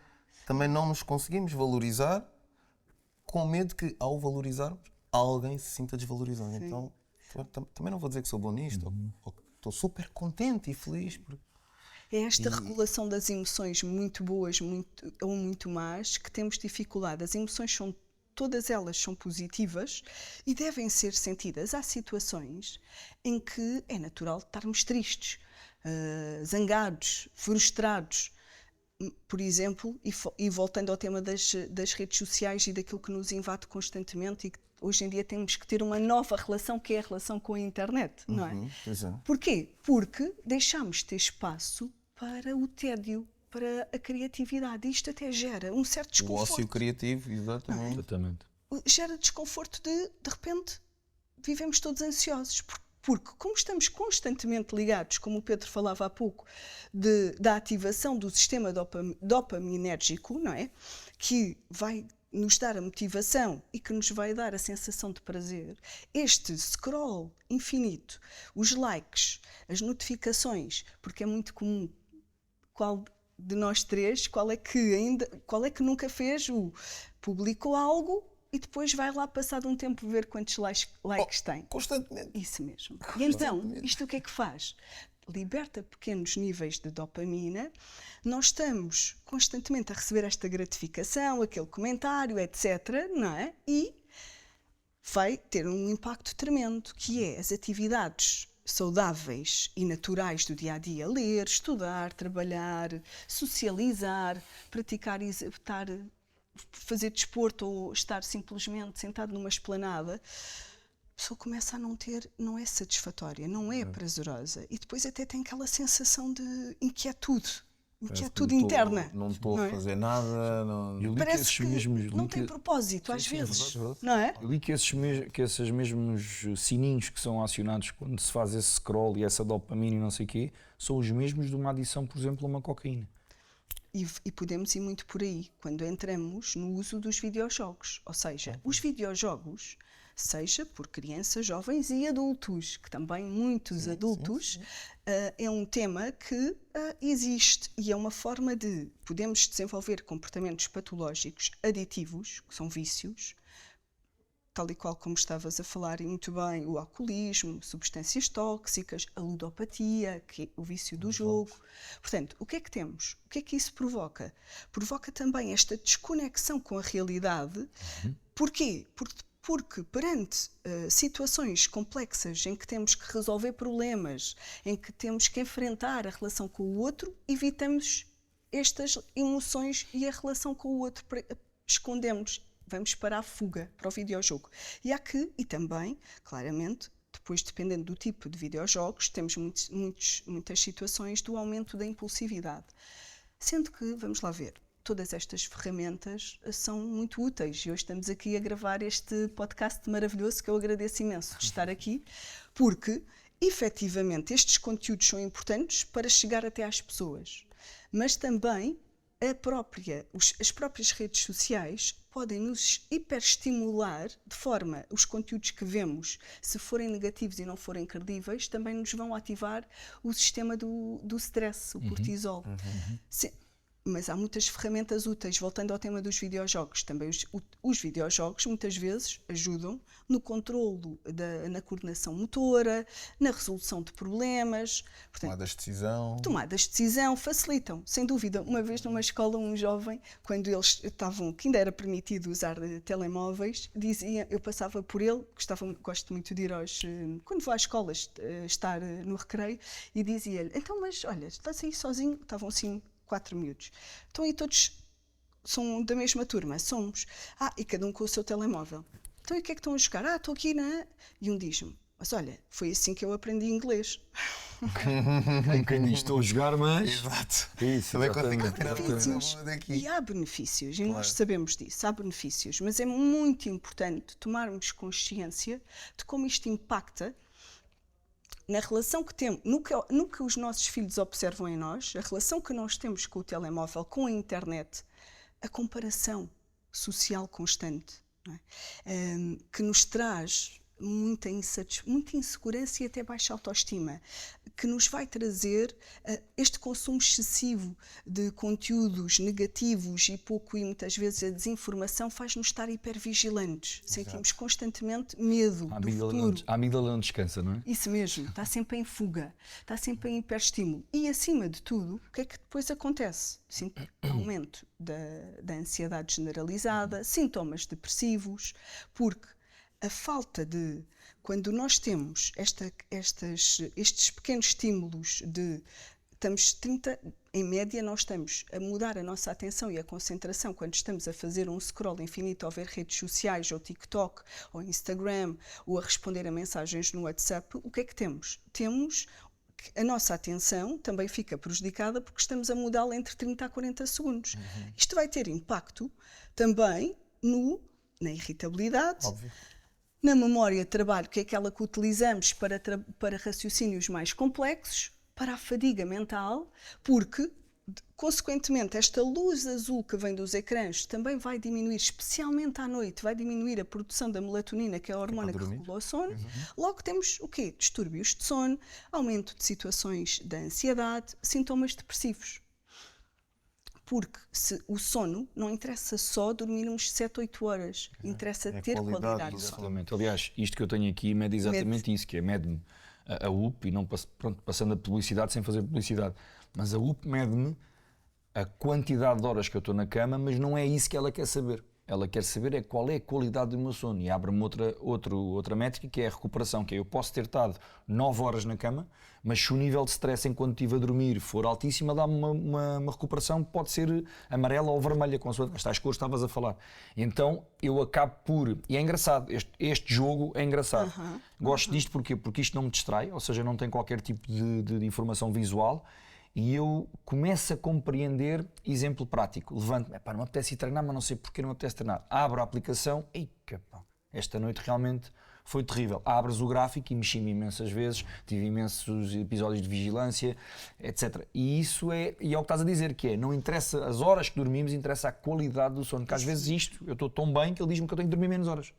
também não nos conseguimos valorizar, com medo que, ao valorizarmos, alguém se sinta desvalorizado. Sim. Então, também não vou dizer que sou bom nisto, ou que estou super contente e feliz. Porque... É esta regulação das emoções muito boas ou muito más que temos dificuldade. As emoções todas elas são positivas e devem ser sentidas. Há situações em que é natural estarmos tristes, zangados, frustrados. Por exemplo, e voltando ao tema das redes sociais e daquilo que nos invade constantemente, e que hoje em dia temos que ter uma nova relação, que é a relação com a internet, não é? Porquê? Porque deixamos de ter espaço para o tédio, para a criatividade. Isto até gera um certo desconforto. O ócio criativo, exatamente. Exatamente. Gera desconforto de repente, vivemos todos ansiosos. Porque, como estamos constantemente ligados, como o Pedro falava há pouco, da ativação do sistema dopaminérgico, não é? Que vai nos dar a motivação e que nos vai dar a sensação de prazer, este scroll infinito, os likes, as notificações, porque é muito comum, qual de nós três, qual é que nunca fez publicou algo e depois vai lá, passado um tempo, ver quantos likes tem. Constantemente. Isso mesmo. E então, isto o que é que faz? Liberta pequenos níveis de dopamina, nós estamos constantemente a receber esta gratificação, aquele comentário, etc., não é? E vai ter um impacto tremendo, que é as atividades saudáveis e naturais do dia-a-dia, ler, estudar, trabalhar, socializar, praticar, executar, fazer desporto ou estar simplesmente sentado numa esplanada, a pessoa começa a não é satisfatória, não é prazerosa, e depois até tem aquela sensação de inquietude interna. Não estou a fazer nada. Parece que não tem propósito, às vezes, não é? Eu li que esses mesmos sininhos que são acionados quando se faz esse scroll e essa dopamina e não sei o quê, são os mesmos de uma adição, por exemplo, a uma cocaína. E podemos ir muito por aí, quando entramos no uso dos videojogos. Ou seja, os videojogos, seja por crianças, jovens e adultos, que também muitos adultos, é um tema que existe e é uma forma de podemos desenvolver comportamentos patológicos aditivos, que são vícios, tal e qual como estavas a falar, e muito bem, o alcoolismo, substâncias tóxicas, a ludopatia, que é o vício do jogo. Portanto, o que é que temos? O que é que isso provoca? Provoca também esta desconexão com a realidade. Porquê? Porque perante situações complexas em que temos que resolver problemas, em que temos que enfrentar a relação com o outro, evitamos estas emoções e a relação com o outro, escondemos. Vamos para a fuga, para o videojogo. E também, claramente, depois dependendo do tipo de videojogos, temos muitas situações do aumento da impulsividade. Sendo que, vamos lá ver, todas estas ferramentas são muito úteis e hoje estamos aqui a gravar este podcast maravilhoso que eu agradeço imenso de estar aqui, porque, efetivamente, estes conteúdos são importantes para chegar até às pessoas, mas também as próprias redes sociais podem nos hiperestimular de forma, os conteúdos que vemos, se forem negativos e não forem credíveis, também nos vão ativar o sistema do stress, o cortisol. Mas há muitas ferramentas úteis. Voltando ao tema dos videojogos, também os videojogos muitas vezes ajudam no controlo, na coordenação motora, na resolução de problemas. Portanto, tomadas de decisão facilitam, sem dúvida. Uma vez numa escola, um jovem, quando eles estavam, que ainda era permitido usar telemóveis, dizia, eu passava por ele, gosto muito de ir quando vou às escolas, estar no recreio, e dizia-lhe, então, mas olha, estás aí sozinho? Estavam assim 4 miúdos. Então aí todos são da mesma turma, somos. E cada um com o seu telemóvel. Então e o que é que estão a jogar? Estou aqui na... E um diz-me, mas olha, foi assim que eu aprendi inglês. Quem diz, estou a jogar, mas... Exato. Isso, Também consigo benefícios. daqui. E há benefícios, e Claro. nós sabemos disso, há benefícios, mas é muito importante tomarmos consciência de como isto impacta na relação que temos, no que os nossos filhos observam em nós, a relação que nós temos com o telemóvel, com a internet, a comparação social constante, não é? Que nos traz muita insegurança e até baixa autoestima, que nos vai trazer este consumo excessivo de conteúdos negativos e muitas vezes a desinformação faz-nos estar hipervigilantes. Sentimos constantemente medo do futuro. A amígdala não descansa, não é? Isso mesmo, está sempre em fuga, está sempre em hiperestímulo. E, acima de tudo, o que é que depois acontece? Aumento da ansiedade generalizada, sintomas depressivos, porque a falta de... Quando nós temos estes pequenos estímulos em média, nós estamos a mudar a nossa atenção e a concentração quando estamos a fazer um scroll infinito ou ver redes sociais, ou TikTok, ou Instagram, ou a responder a mensagens no WhatsApp. O que é que temos? A nossa atenção também fica prejudicada porque estamos a mudá-la entre 30 a 40 segundos. Isto vai ter impacto também na irritabilidade, Óbvio. na memória de trabalho, que é aquela que utilizamos para raciocínios mais complexos, para a fadiga mental, porque, consequentemente, esta luz azul que vem dos ecrãs também vai diminuir, especialmente à noite, vai diminuir a produção da melatonina, que é a hormona que regula o sono. Logo temos o quê? Distúrbios de sono, aumento de situações de ansiedade, sintomas depressivos. Porque o sono não interessa só dormirmos 7, 8 horas, interessa ter qualidade de sono. Exatamente. Aliás, isto que eu tenho aqui mede exatamente isso, que é mede-me a UP, e não passando a publicidade sem fazer publicidade, mas a UP mede-me a quantidade de horas que eu estou na cama, mas não é isso que ela quer saber. Ela quer saber qual é a qualidade do meu sono, e abre-me outra métrica, que é a recuperação, que é eu posso ter estado 9 horas na cama, mas se o nível de stress enquanto estive a dormir for altíssimo, dá-me uma recuperação que pode ser amarela ou vermelha, consoante as tais cores que estavas a falar. Então eu acabo e é engraçado, este jogo é engraçado. Gosto disto porque isto não me distrai, ou seja, não tem qualquer tipo de informação visual. E eu começo a compreender, exemplo prático, levanto-me, não me apetece ir treinar, mas não sei porque não me apetece treinar. Abro a aplicação, esta noite realmente foi terrível. Abres o gráfico e mexi-me imensas vezes, tive imensos episódios de vigilância, etc. E isso é o que estás a dizer, que não interessa as horas que dormimos, interessa a qualidade do sono, que às vezes eu estou tão bem que ele diz-me que eu tenho que dormir menos horas.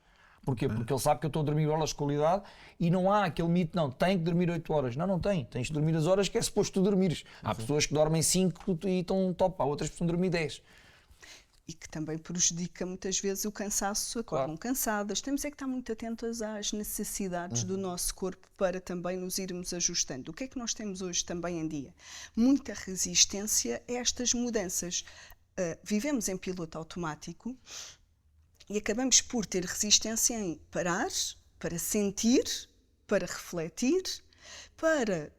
Porquê? Porque ele sabe que eu estou a dormir horas de qualidade e não há aquele mito, tem que dormir 8 horas. Não tem. Tens de dormir as horas que é suposto tu dormires. Há pessoas que dormem 5 e estão top, há outras que precisam dormir 10. E que também prejudica muitas vezes o cansaço, acordam cansadas. Temos é que estar muito atentas às necessidades do nosso corpo para também nos irmos ajustando. O que é que nós temos hoje também em dia? Muita resistência a estas mudanças. Vivemos em piloto automático e acabamos por ter resistência em parar, para sentir, para refletir, para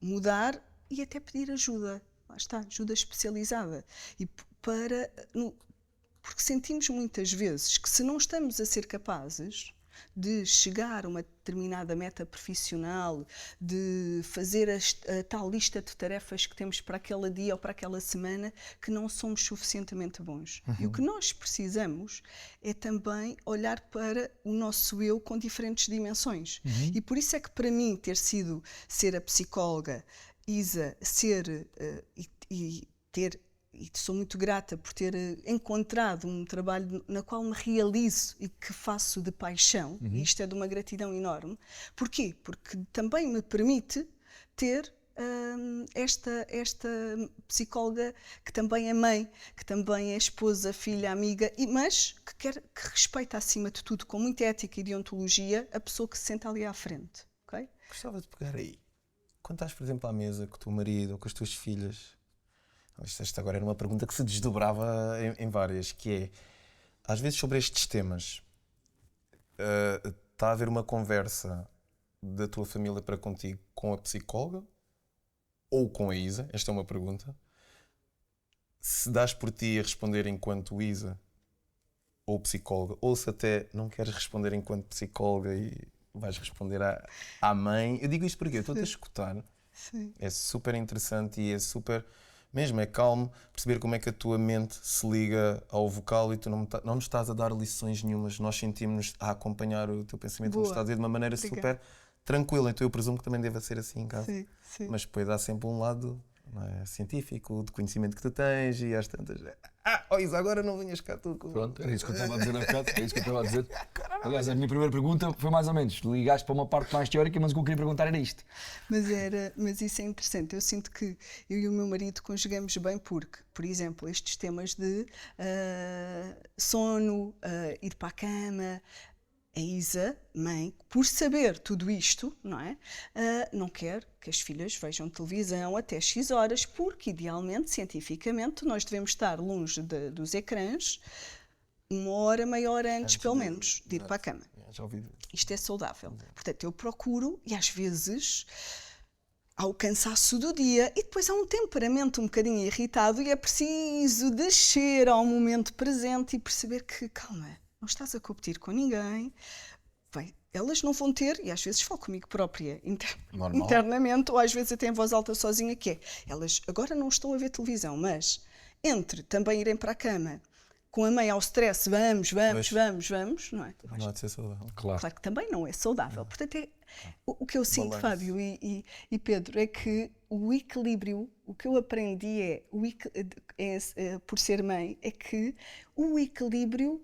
mudar e até pedir ajuda. Lá está, ajuda especializada. Porque sentimos muitas vezes que se não estamos a ser capazes de chegar a uma determinada meta profissional, de fazer a tal lista de tarefas que temos para aquele dia ou para aquela semana, que não somos suficientemente bons. E o que nós precisamos é também olhar para o nosso eu com diferentes dimensões. E por isso é que para mim ser a psicóloga Isa, e sou muito grata por ter encontrado um trabalho na qual me realizo e que faço de paixão, e isto é de uma gratidão enorme. Porquê? Porque também me permite ter esta psicóloga que também é mãe, que também é esposa, filha, amiga, mas que respeita acima de tudo, com muita ética e deontologia, a pessoa que se senta ali à frente. Okay? Gostava de pegar aí. Quando estás, por exemplo, à mesa com o teu marido ou com as tuas filhas, esta agora era uma pergunta que se desdobrava em várias, que é, às vezes sobre estes temas, está a haver uma conversa da tua família para contigo com a psicóloga ou com a Isa? Esta é uma pergunta. Se dás por ti a responder enquanto Isa ou psicóloga, ou se até não queres responder enquanto psicóloga e vais responder à mãe. Eu digo isto porque eu estou-te a escutar. Sim. É super interessante e é super... Mesmo é calmo perceber como é que a tua mente se liga ao vocal e tu não nos estás a dar lições nenhumas. Nós sentimos-nos a acompanhar o teu pensamento, nos estás a dizer de uma maneira super tranquila. Então eu presumo que também deva ser assim em casa. Sim, sim. Mas depois há sempre um lado, não é, científico, de conhecimento que tu tens e às tantas... Isa, agora não vinhas cá tu. Pronto, era isso que eu estava a dizer há bocado. Era isso que eu estava a dizer. Aliás, a minha primeira pergunta foi mais ou menos, ligaste para uma parte mais teórica, mas o que eu queria perguntar era isto. Mas isso é interessante. Eu sinto que eu e o meu marido conjugamos bem porque, por exemplo, estes temas de sono, ir para a cama, a Isa, mãe, por saber tudo isto, não é? Não quer que as filhas vejam televisão até X horas, porque, idealmente, cientificamente, nós devemos estar longe dos ecrãs 1 hora, meia hora antes pelo menos, de ir para a cama. Já ouvi. Isto é saudável. Portanto, eu procuro, e às vezes há o cansaço do dia, e depois há um temperamento um bocadinho irritado, e é preciso descer ao momento presente e perceber que, calma, não estás a competir com ninguém. Bem, elas não vão ter, e às vezes falo comigo própria, internamente, ou às vezes até em voz alta sozinha, que é, elas agora não estão a ver televisão, mas entre também irem para a cama, com a mãe ao stress, vamos, não é? Não há de ser saudável. Claro que também não é saudável. Portanto, o que eu sinto, Fábio e Pedro, é que o equilíbrio, o que eu aprendi por ser mãe, é que o equilíbrio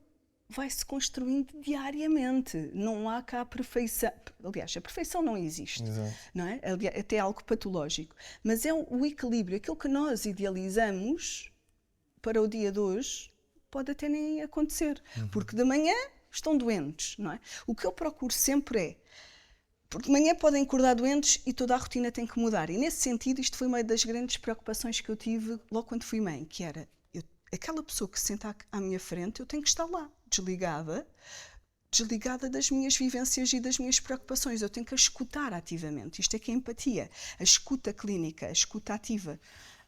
vai-se construindo diariamente. Não há cá a perfeição. Aliás, a perfeição não existe. Exato. Não é? Até algo patológico. Mas é o equilíbrio. Aquilo que nós idealizamos para o dia de hoje pode até nem acontecer. Porque de manhã estão doentes, não é? O que eu procuro sempre é... Porque de manhã podem acordar doentes e toda a rotina tem que mudar. E nesse sentido, isto foi uma das grandes preocupações que eu tive logo quando fui mãe, que era... Aquela pessoa que se senta à minha frente, eu tenho que estar lá, desligada das minhas vivências e das minhas preocupações. Eu tenho que a escutar ativamente. Isto é que é empatia. A escuta clínica, a escuta ativa.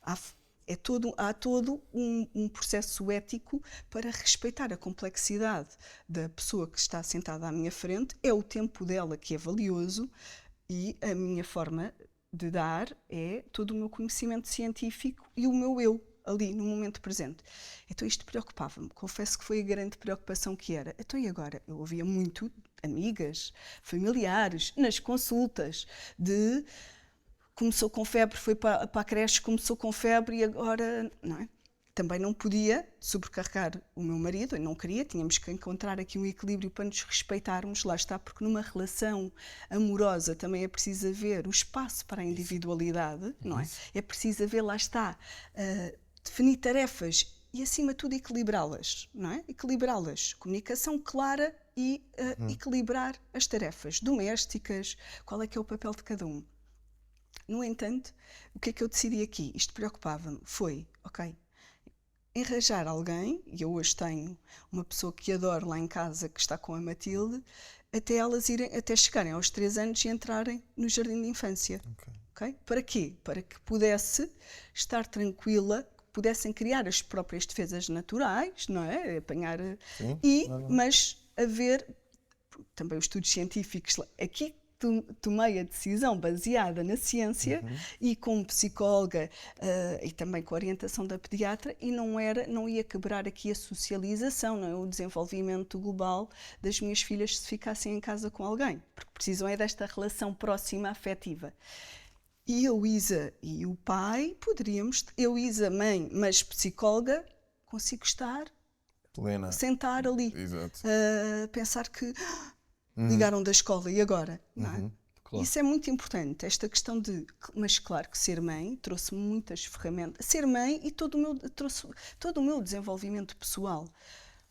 Há todo um processo ético para respeitar a complexidade da pessoa que está sentada à minha frente. É o tempo dela que é valioso e a minha forma de dar é todo o meu conhecimento científico e o meu eu ali, no momento presente. Então isto preocupava-me. Confesso que foi a grande preocupação que era. Então e agora? Eu ouvia muito amigas, familiares, nas consultas, de começou com febre, foi para a creche, começou com febre e agora, não é? Também não podia sobrecarregar o meu marido, eu não queria, tínhamos que encontrar aqui um equilíbrio para nos respeitarmos, lá está, porque numa relação amorosa também é preciso haver o espaço para a individualidade, não é? É preciso haver, lá está, definir tarefas e, acima de tudo, equilibrá-las, não é? Equilibrá-las, comunicação clara e equilibrar as tarefas domésticas, qual é que é o papel de cada um. No entanto, o que é que eu decidi aqui? Isto preocupava-me, foi, ok, enrajar alguém, e eu hoje tenho uma pessoa que adoro lá em casa, que está com a Matilde, até chegarem aos 3 anos e entrarem no jardim de infância. Okay? Para quê? Para que pudesse estar tranquila, que pudessem criar as próprias defesas naturais, não é? Apanhar... Mas haver também os estudos científicos aqui, tomei a decisão baseada na ciência e como psicóloga e também com a orientação da pediatra, e não ia quebrar aqui a socialização, não é? O desenvolvimento global das minhas filhas se ficassem em casa com alguém, porque precisam é desta relação próxima afetiva. E eu, Isa, e o pai, eu, Isa, mãe, mas psicóloga, consigo estar plena, sentar ali, exato, pensar que ligaram da escola e agora, não é? Claro. Isso é muito importante, esta questão de... Mas claro que ser mãe trouxe-me muitas ferramentas. Ser mãe e trouxe todo o meu desenvolvimento pessoal.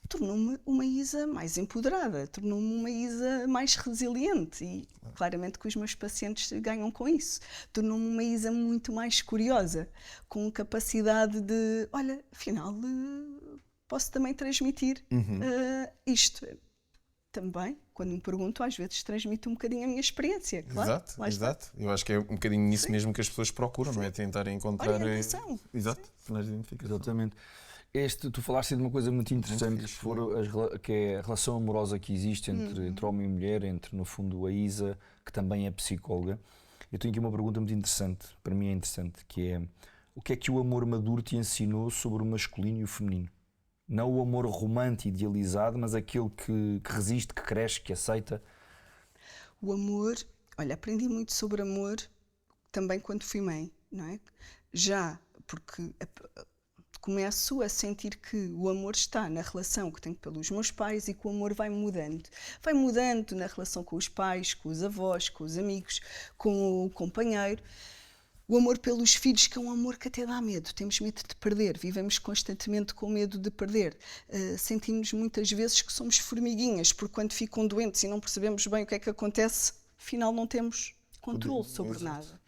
Tornou-me uma Isa mais empoderada, tornou-me uma Isa mais resiliente e claramente que os meus pacientes ganham com isso. Tornou-me uma Isa muito mais curiosa, com capacidade de, olha, afinal posso também transmitir isto. Também, quando me pergunto, às vezes transmito um bocadinho a minha experiência, claro. Exato, lá está. exato. Eu acho que é um bocadinho nisso mesmo que as pessoas procuram, não é? Tentar encontrar. Orientação. Exato, sinais de identificação. Exatamente. Tu falaste de uma coisa muito interessante, que é a relação amorosa que existe entre homem e mulher, entre, no fundo, a Isa, que também é psicóloga. Eu tenho aqui uma pergunta muito interessante, para mim é interessante, que é: o que é que o amor maduro te ensinou sobre o masculino e o feminino? Não o amor romântico idealizado, mas aquele que resiste, que cresce, que aceita. O amor, olha, aprendi muito sobre amor também quando fui mãe, não é? Já, porque começo a sentir que o amor está na relação que tenho pelos meus pais e que o amor vai mudando. Vai mudando na relação com os pais, com os avós, com os amigos, com o companheiro. O amor pelos filhos, que é um amor que até dá medo. Temos medo de perder, vivemos constantemente com medo de perder. Sentimos muitas vezes que somos formiguinhas, porque quando ficam doentes e não percebemos bem o que é que acontece, afinal não temos controle sobre nada.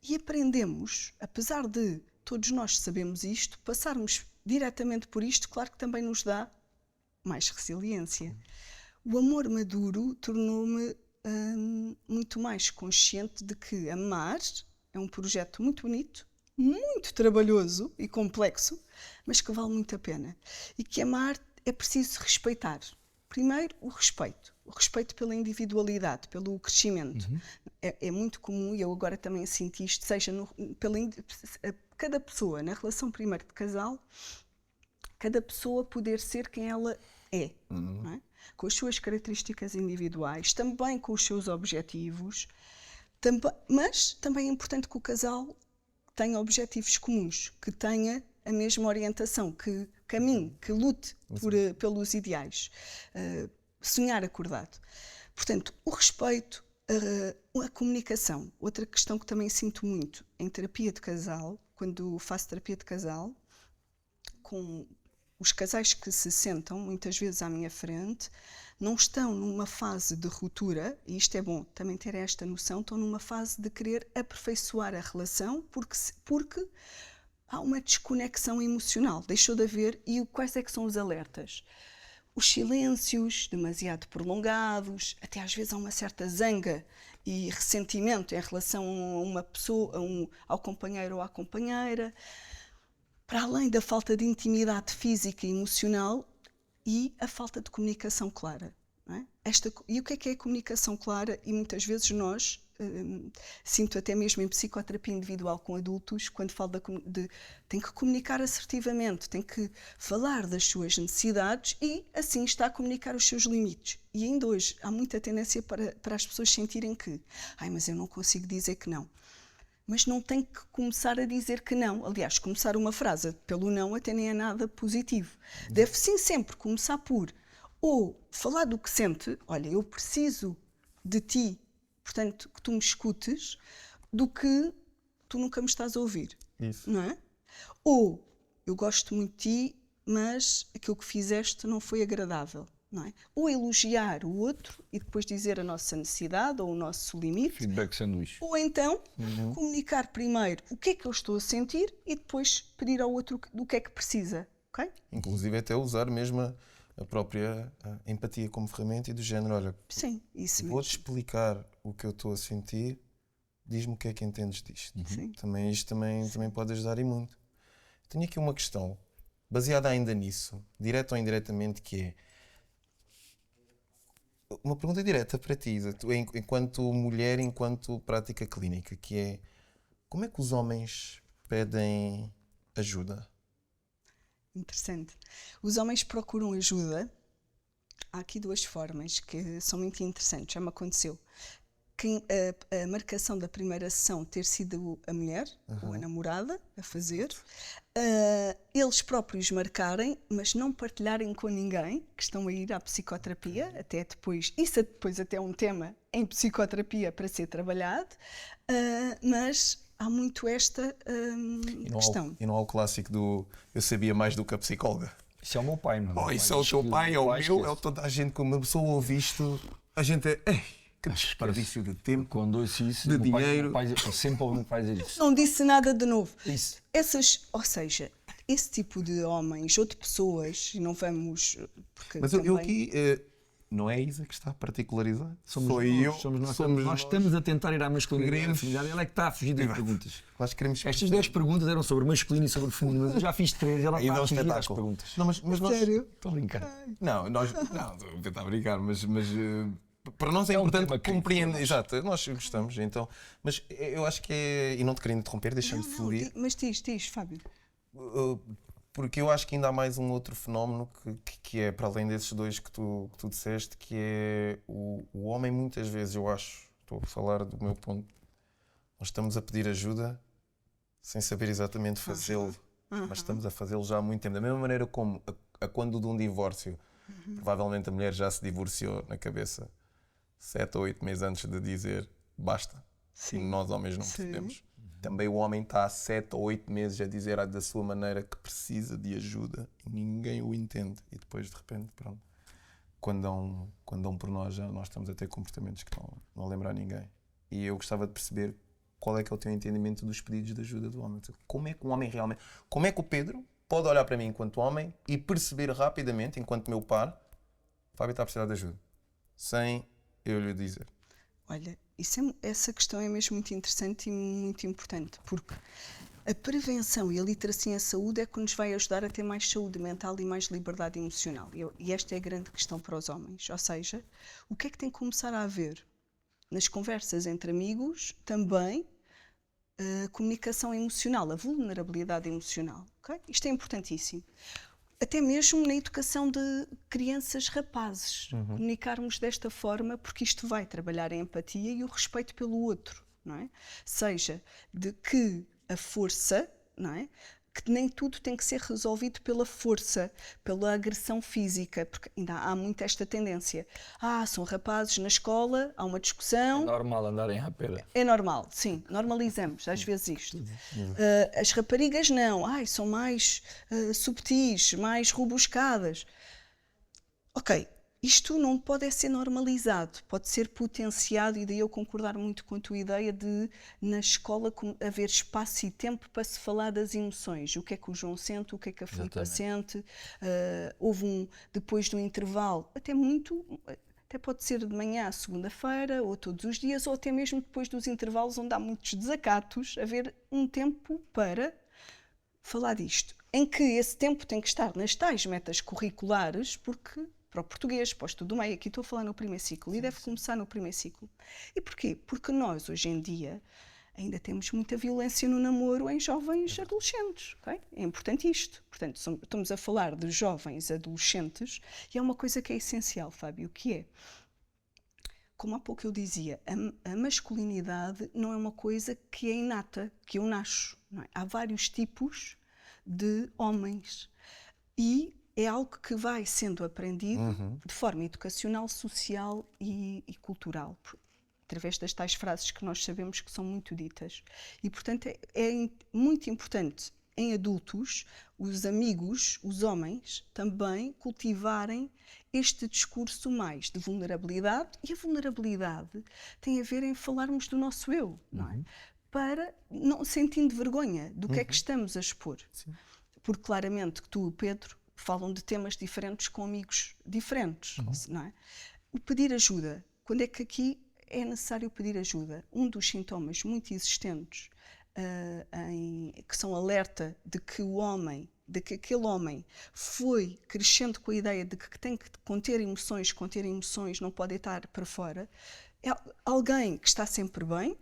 E aprendemos, apesar de todos nós sabemos isto, passarmos diretamente por isto, claro que também nos dá mais resiliência. O amor maduro tornou-me muito mais consciente de que amar é um projeto muito bonito, muito trabalhoso e complexo, mas que vale muito a pena. E que amar é preciso respeitar. Primeiro, o respeito pela individualidade, pelo crescimento. É muito comum, e eu agora também sinto isto, seja cada pessoa, na relação primeiro de casal, cada pessoa poder ser quem ela é, não é? Com as suas características individuais, também com os seus objetivos, mas também é importante que o casal tenha objetivos comuns, que tenha a mesma orientação, que caminhe, que lute pelos ideais. Sonhar acordado. Portanto, o respeito, a comunicação. Outra questão que também sinto muito em terapia de casal, quando faço terapia de casal, com os casais que se sentam muitas vezes à minha frente, não estão numa fase de ruptura, e isto é bom também ter esta noção, estão numa fase de querer aperfeiçoar a relação, porque há uma desconexão emocional, deixou de haver, e quais é que são os alertas? Os silêncios demasiado prolongados, até às vezes há uma certa zanga e ressentimento em relação a uma pessoa, ao companheiro ou à companheira, para além da falta de intimidade física e emocional e a falta de comunicação clara. Não é? E o que é a comunicação clara? E muitas vezes nós, sinto até mesmo em psicoterapia individual com adultos, quando falo tem que comunicar assertivamente, tem que falar das suas necessidades e assim está a comunicar os seus limites. E ainda hoje há muita tendência para as pessoas sentirem que mas eu não consigo dizer que não. Mas não tem que começar a dizer que não. Aliás, começar uma frase pelo não até nem é nada positivo. Deve sim sempre começar por ou falar do que sente, olha, eu preciso de ti, portanto, que tu me escutes, do que tu nunca me estás a ouvir. Isso. Não é? Ou eu gosto muito de ti, mas aquilo que fizeste não foi agradável. Não é? Ou elogiar o outro e depois dizer a nossa necessidade ou o nosso limite. Feedback sanduíche. Ou então comunicar primeiro o que é que eu estou a sentir e depois pedir ao outro do que é que precisa. Okay? Inclusive até usar mesmo a própria empatia como ferramenta e do género, olha, sim, isso mesmo. vou-te explicar o que eu estou a sentir, diz-me o que é que entendes disto. Sim. Isto também pode ajudar e muito. Tenho aqui uma questão, baseada ainda nisso, direto ou indiretamente, que é uma pergunta direta para ti, Isa, tu, enquanto mulher, enquanto prática clínica, que é: como é que os homens pedem ajuda? Interessante. Os homens procuram ajuda. Há aqui duas formas que são muito interessantes, já me aconteceu. a marcação da primeira sessão ter sido a mulher ou a namorada a fazer, eles próprios marcarem, mas não partilharem com ninguém que estão a ir à psicoterapia, até depois, isso depois até é um tema em psicoterapia para ser trabalhado, mas há muito esta questão. E não há o clássico do eu sabia mais do que a psicóloga. Isso é o meu pai, não é? Oh, isso é o teu pai, é o meu, é toda a gente. Como uma pessoa ouve isto, a gente é. Ei, que desperdício de tempo, Quando ouço isso, de o meu pai- dinheiro. o meu pai- eu sempre ouvi o meu pai dizer isso. Não disse nada de novo. Isso. Ou seja, esse tipo de homens ou de pessoas, e não vamos. Porque Mas também, eu aqui. Não é a Isa que está particularizada. Somos Sou nós, eu. somos nós. somos Nós estamos a tentar ir à masculinidade e à Queremos- feminilidade. Ela é que está a fugir das perguntas. Nós queremos. Estas 10 perguntas eram sobre masculino e sobre feminino, mas eu já fiz 3 e ela E está dá um a fugir das espetáculo. perguntas. Não, mas nós. Sério? Estou a brincar. Não, nós. Não, estou a tentar brincar, mas para nós é um importante tema crítico compreender. para nós. Exato, nós gostamos, então. Mas eu acho que é. E não te querendo interromper, deixa-me fluir. Mas diz, Fábio. Porque eu acho que ainda há mais um outro fenómeno que é, para além desses dois que tu disseste, que é o homem, muitas vezes, eu acho, estou a falar do meu ponto, nós estamos a pedir ajuda sem saber exatamente fazê-lo, mas estamos a fazê-lo já há muito tempo. Da mesma maneira como a quando de um divórcio, provavelmente a mulher já se divorciou na cabeça 7 ou 8 meses antes de dizer basta, e nós homens não percebemos. Também o homem está há 7 ou 8 meses a dizer da sua maneira que precisa de ajuda e ninguém o entende. E depois, de repente, pronto, quando dão por nós, já nós estamos a ter comportamentos que não a lembrar ninguém. E eu gostava de perceber qual é que é o teu entendimento dos pedidos de ajuda do homem. Como é que um homem realmente... Como é que o Pedro pode olhar para mim enquanto homem e perceber rapidamente, enquanto meu par, Fábio está a precisar de ajuda, sem eu lhe dizer? Olha, essa questão é mesmo muito interessante e muito importante, porque a prevenção e a literacia em saúde é que nos vai ajudar a ter mais saúde mental e mais liberdade emocional. E esta é a grande questão para os homens. Ou seja, o que é que tem que começar a haver? Nas conversas entre amigos, também a comunicação emocional, a vulnerabilidade emocional. Okay? Isto é importantíssimo. Até mesmo na educação de crianças rapazes, comunicarmos desta forma, porque isto vai trabalhar a empatia e o respeito pelo outro, não é? Seja de que a força, não é? Que nem tudo tem que ser resolvido pela força, pela agressão física, porque ainda há muito esta tendência. São rapazes na escola, há uma discussão. É normal andarem à pera. É normal, sim, normalizamos às vezes isto. As raparigas não, são mais subtis, mais rebuscadas. Ok, isto não pode ser normalizado, pode ser potenciado, e daí eu concordar muito com a tua ideia de, na escola, haver espaço e tempo para se falar das emoções. O que é que o João sente, o que é que a Filipa sente. Houve depois do intervalo, até pode ser de manhã à segunda-feira, ou todos os dias, ou até mesmo depois dos intervalos, onde há muitos desacatos, haver um tempo para falar disto. Em que esse tempo tem que estar nas tais metas curriculares, porque para o português, para o estudo do meio, aqui estou a falar no primeiro ciclo, e deve começar no primeiro ciclo. E porquê? Porque nós, hoje em dia, ainda temos muita violência no namoro em jovens adolescentes. Okay? É importante isto. Portanto, estamos a falar de jovens adolescentes, e é uma coisa que é essencial, Fábio, que é, como há pouco eu dizia, a masculinidade não é uma coisa que é inata, que eu nasço. Não é? Há vários tipos de homens. E é algo que vai sendo aprendido de forma educacional, social e cultural, através das tais frases que nós sabemos que são muito ditas. E, portanto, é muito importante em adultos, os amigos, os homens, também cultivarem este discurso mais de vulnerabilidade, e a vulnerabilidade tem a ver em falarmos do nosso eu, não é? Para não sentindo vergonha do que é que estamos a expor. Sim. Porque claramente que tu, Pedro, falam de temas diferentes com amigos diferentes, não é? O pedir ajuda, quando é que aqui é necessário pedir ajuda? Um dos sintomas muito existentes que são alerta de que aquele homem foi crescendo com a ideia de que tem que conter emoções, não pode estar para fora, é alguém que está sempre bem,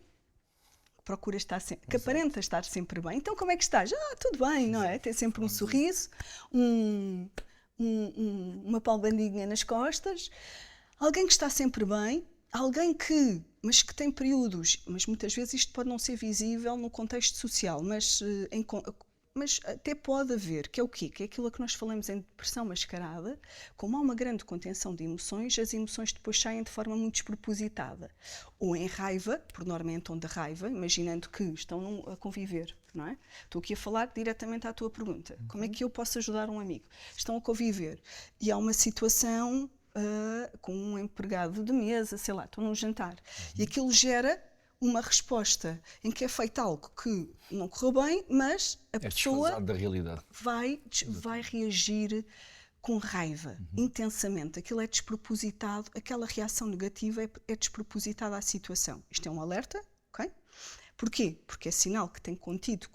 procura estar sempre, que aparenta estar sempre bem. Então como é que estás? Tudo bem, não é? Tem sempre um sorriso, uma palmadinha nas costas. Alguém que está sempre bem, alguém mas que tem períodos, mas muitas vezes isto pode não ser visível no contexto social, mas até pode haver, que é o quê? Que é aquilo a que nós falamos em depressão mascarada. Como há uma grande contenção de emoções, as emoções depois saem de forma muito despropositada. Ou em raiva, por norma em tom de raiva, imaginando que estão a conviver, não é? Estou aqui a falar diretamente à tua pergunta. Como é que eu posso ajudar um amigo? Estão a conviver e há uma situação com um empregado de mesa, sei lá, estão num jantar. E aquilo gera uma resposta em que é feito algo que não correu bem, mas a pessoa da realidade. vai reagir com raiva, intensamente. Aquilo é despropositado, aquela reação negativa é despropositada à situação. Isto é um alerta, ok? Porquê? Porque é sinal que tem contido.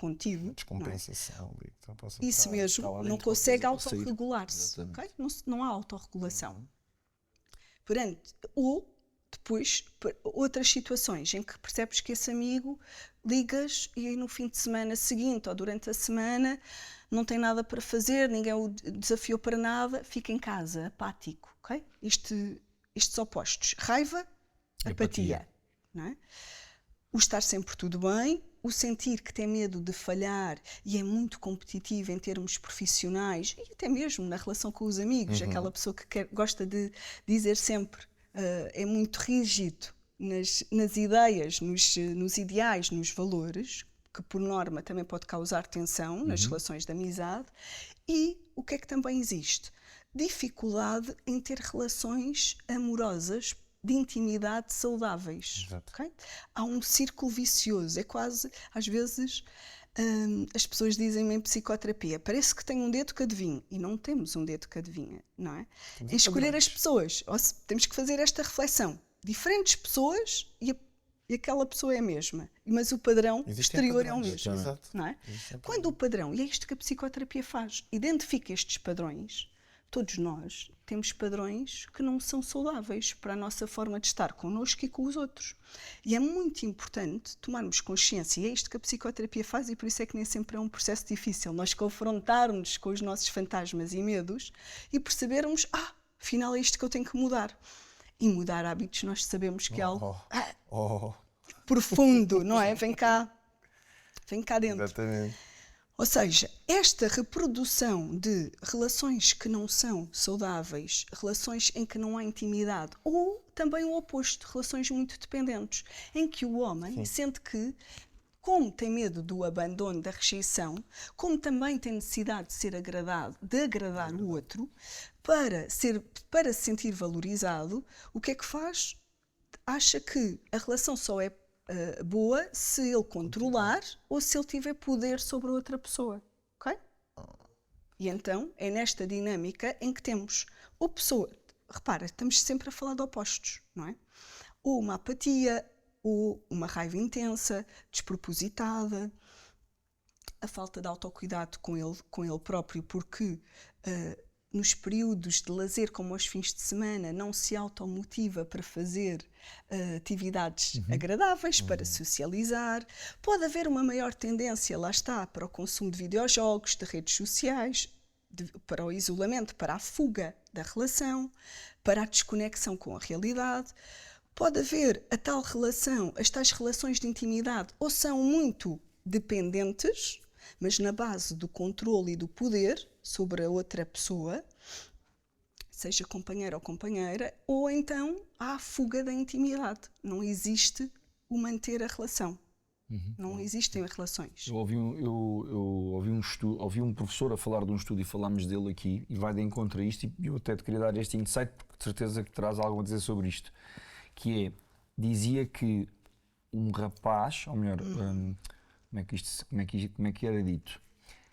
Descompensação. Isso mesmo, não consegue autorregular-se. Okay? Não há autorregulação. Portanto, ou depois, outras situações em que percebes que esse amigo ligas e aí no fim de semana seguinte ou durante a semana não tem nada para fazer, ninguém o desafiou para nada, fica em casa, apático, ok? Estes opostos, raiva, apatia, não é? O estar sempre tudo bem, o sentir que tem medo de falhar e é muito competitivo em termos profissionais e até mesmo na relação com os amigos, aquela pessoa que gosta de dizer sempre é muito rígido nas ideias, nos ideais, nos valores, que por norma também pode causar tensão nas relações de amizade. E o que é que também existe? Dificuldade em ter relações amorosas de intimidade saudáveis. Okay? Há um círculo vicioso, é quase, às vezes, as pessoas dizem-me em psicoterapia, parece que tem um dedo que adivinha, e não temos um dedo que adivinha, não é? Em escolher as pessoas, temos que fazer esta reflexão. Diferentes pessoas e aquela pessoa é a mesma, mas o padrão exterior é o mesmo. Não é? Quando o padrão, e é isto que a psicoterapia faz, identifica estes padrões, todos nós temos padrões que não são saudáveis para a nossa forma de estar connosco e com os outros. E é muito importante tomarmos consciência, e é isto que a psicoterapia faz, e por isso é que nem sempre é um processo difícil, nós confrontarmos com os nossos fantasmas e medos e percebermos, afinal é isto que eu tenho que mudar. E mudar hábitos nós sabemos que é algo profundo, não é? Vem cá dentro. Exatamente. Ou seja, esta reprodução de relações que não são saudáveis, relações em que não há intimidade, ou também o oposto, relações muito dependentes, em que o homem sente que, como tem medo do abandono, da rejeição, como também tem necessidade de ser agradado, de agradar o outro, para se sentir valorizado, o que é que faz? Acha que a relação só é boa se ele controlar ou se ele tiver poder sobre a outra pessoa, ok? E então é nesta dinâmica em que temos ou pessoa, repara, estamos sempre a falar de opostos, não é? Ou uma apatia, ou uma raiva intensa, despropositada, a falta de autocuidado com ele próprio, porque nos períodos de lazer, como aos fins de semana, não se automotiva para fazer atividades agradáveis, para socializar. Pode haver uma maior tendência, lá está, para o consumo de videojogos, de redes sociais, para o isolamento, para a fuga da relação, para a desconexão com a realidade. Pode haver a tal relação, as tais relações de intimidade, ou são muito dependentes, mas na base do controle e do poder sobre a outra pessoa, seja companheiro ou companheira, ou então há a fuga da intimidade. Não existe o manter a relação. Não existem relações. Eu ouvi um professor a falar de um estudo e falámos dele aqui, e vai de encontro a isto, e eu até te queria dar este insight, porque de certeza que terás algo a dizer sobre isto, que é, dizia que um rapaz, ou melhor, como é que era dito?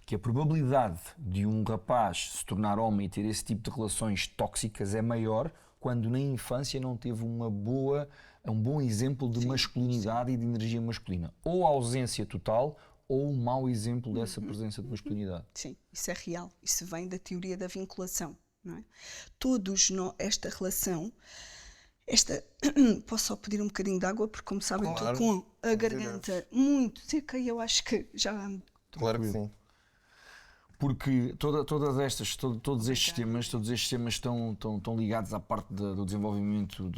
Que a probabilidade de um rapaz se tornar homem e ter esse tipo de relações tóxicas é maior quando na infância não teve um bom exemplo de masculinidade e de energia masculina. Ou a ausência total, ou um mau exemplo dessa presença de masculinidade. Sim, isso é real. Isso vem da teoria da vinculação, não é? Esta relação... Posso só pedir um bocadinho de água, porque como sabem estou com a garganta muito seca e eu acho que já... Claro que sim. porque todos estes temas estão ligados à parte do desenvolvimento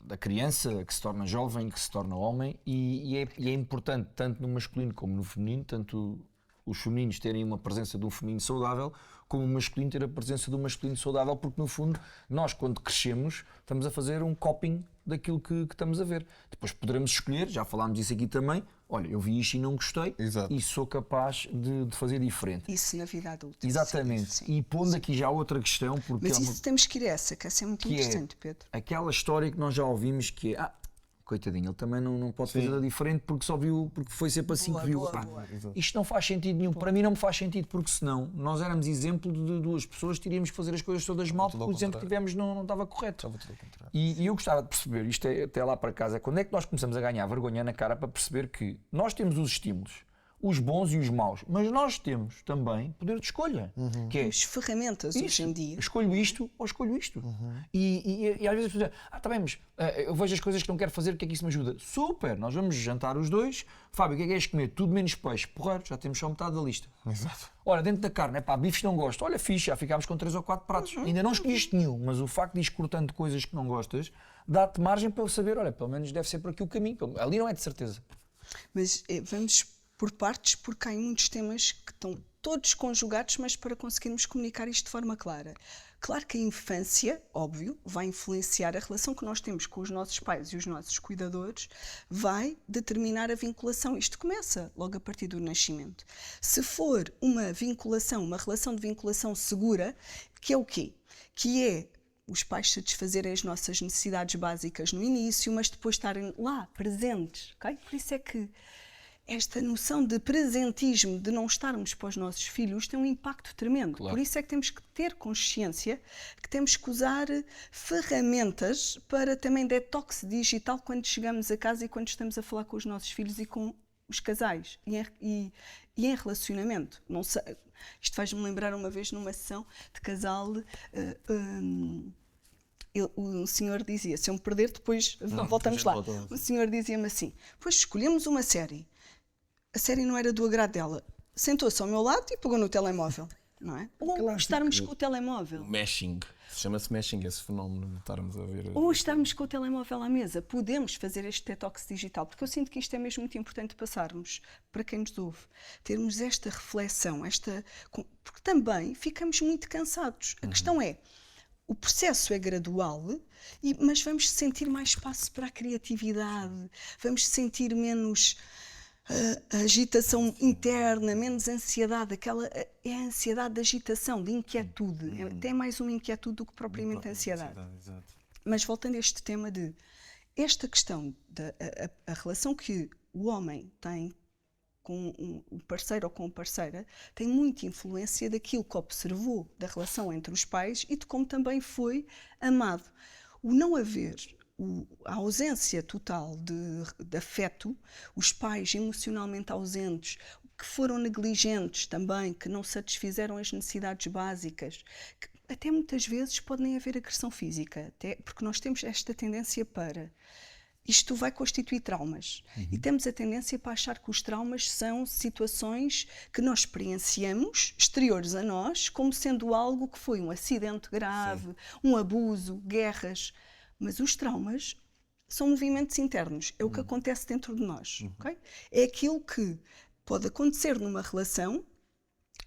da criança, que se torna jovem, que se torna homem, e é importante, tanto no masculino como no feminino, tanto os femininos terem uma presença de um feminino saudável, como o masculino ter a presença de um masculino saudável, porque no fundo, nós quando crescemos, estamos a fazer um coping daquilo que estamos a ver. Depois poderemos escolher, já falámos disso aqui também, olha, eu vi isto e não gostei, Exato. e sou capaz de fazer diferente. Isso na vida adulta. Exatamente. Sim. E pondo aqui já outra questão, porque Mas isso temos que ir a essa, que essa é muito interessante, Pedro. aquela história que nós já ouvimos que é, coitadinho, ele também não pode fazer diferente porque só viu, porque foi sempre assim que viu. Boa. Isto não faz sentido nenhum, para mim não me faz sentido, porque senão nós éramos exemplo de duas pessoas que teríamos que fazer as coisas todas mal, porque o exemplo que tivemos não estava correto. E eu gostava de perceber, isto é até lá para casa, quando é que nós começamos a ganhar vergonha na cara para perceber que nós temos os estímulos, os bons e os maus, mas nós temos também poder de escolha, que é Temos ferramentas hoje em dia. escolho isto ou escolho isto. E às vezes as pessoas dizem, está bem, mas eu vejo as coisas que não quero fazer, o que é que isso me ajuda? Super, nós vamos jantar os dois. Fábio, o que é que queres comer? Tudo menos peixe. Porreiro, já temos só metade da lista. Exato. Ora, dentro da carne, bifes não gosto. Olha, fixe, já ficámos com 3 ou 4 pratos. Ainda não escolheste nenhum, mas o facto de ir cortando coisas que não gostas, dá-te margem para eu saber, olha, pelo menos deve ser por aqui o caminho. Ali não é de certeza. Mas vamos por partes, porque há muitos temas que estão todos conjugados, mas para conseguirmos comunicar isto de forma clara. Claro que a infância, óbvio, vai influenciar a relação que nós temos com os nossos pais e os nossos cuidadores, vai determinar a vinculação. Isto começa logo a partir do nascimento. Se for uma vinculação, uma relação de vinculação segura, que é o quê? Que é os pais satisfazerem as nossas necessidades básicas no início, mas depois estarem lá, presentes, ok? Por isso é que esta noção de presentismo, de não estarmos para os nossos filhos, tem um impacto tremendo. Claro. Por isso é que temos que ter consciência que temos que usar ferramentas para também detox digital quando chegamos a casa e quando estamos a falar com os nossos filhos e com os casais e em relacionamento. Não sei, isto faz-me lembrar uma vez numa sessão de casal. O senhor dizia, se eu me perder depois voltamos lá. O senhor dizia-me assim, pois escolhemos uma série. A série não era do agrado dela. Sentou-se ao meu lado e pegou no telemóvel, não é? Ou estarmos com o telemóvel. Meshing. Chama-se meshing esse fenómeno de estarmos a ver. Ou estarmos com o telemóvel à mesa. Podemos fazer este detox digital, porque eu sinto que isto é mesmo muito importante passarmos para quem nos ouve. Termos esta reflexão, porque também ficamos muito cansados. A questão é, o processo é gradual, mas vamos sentir mais espaço para a criatividade, vamos sentir menos a agitação interna, menos ansiedade, é a ansiedade de agitação, de inquietude. É até mais uma inquietude do que propriamente a ansiedade. Exato. Mas voltando a este tema de esta questão da a relação que o homem tem com o parceiro ou com a parceira, tem muita influência daquilo que observou da relação entre os pais e de como também foi amado. O não haver a ausência total de afeto, os pais emocionalmente ausentes, que foram negligentes também, que não satisfizeram as necessidades básicas, que até muitas vezes pode nem haver agressão física, até porque nós temos esta tendência para... Isto vai constituir traumas. E temos a tendência para achar que os traumas são situações que nós experienciamos, exteriores a nós, como sendo algo que foi um acidente grave, um abuso, guerras. Mas os traumas são movimentos internos, é o que acontece dentro de nós. Okay? É aquilo que pode acontecer numa relação,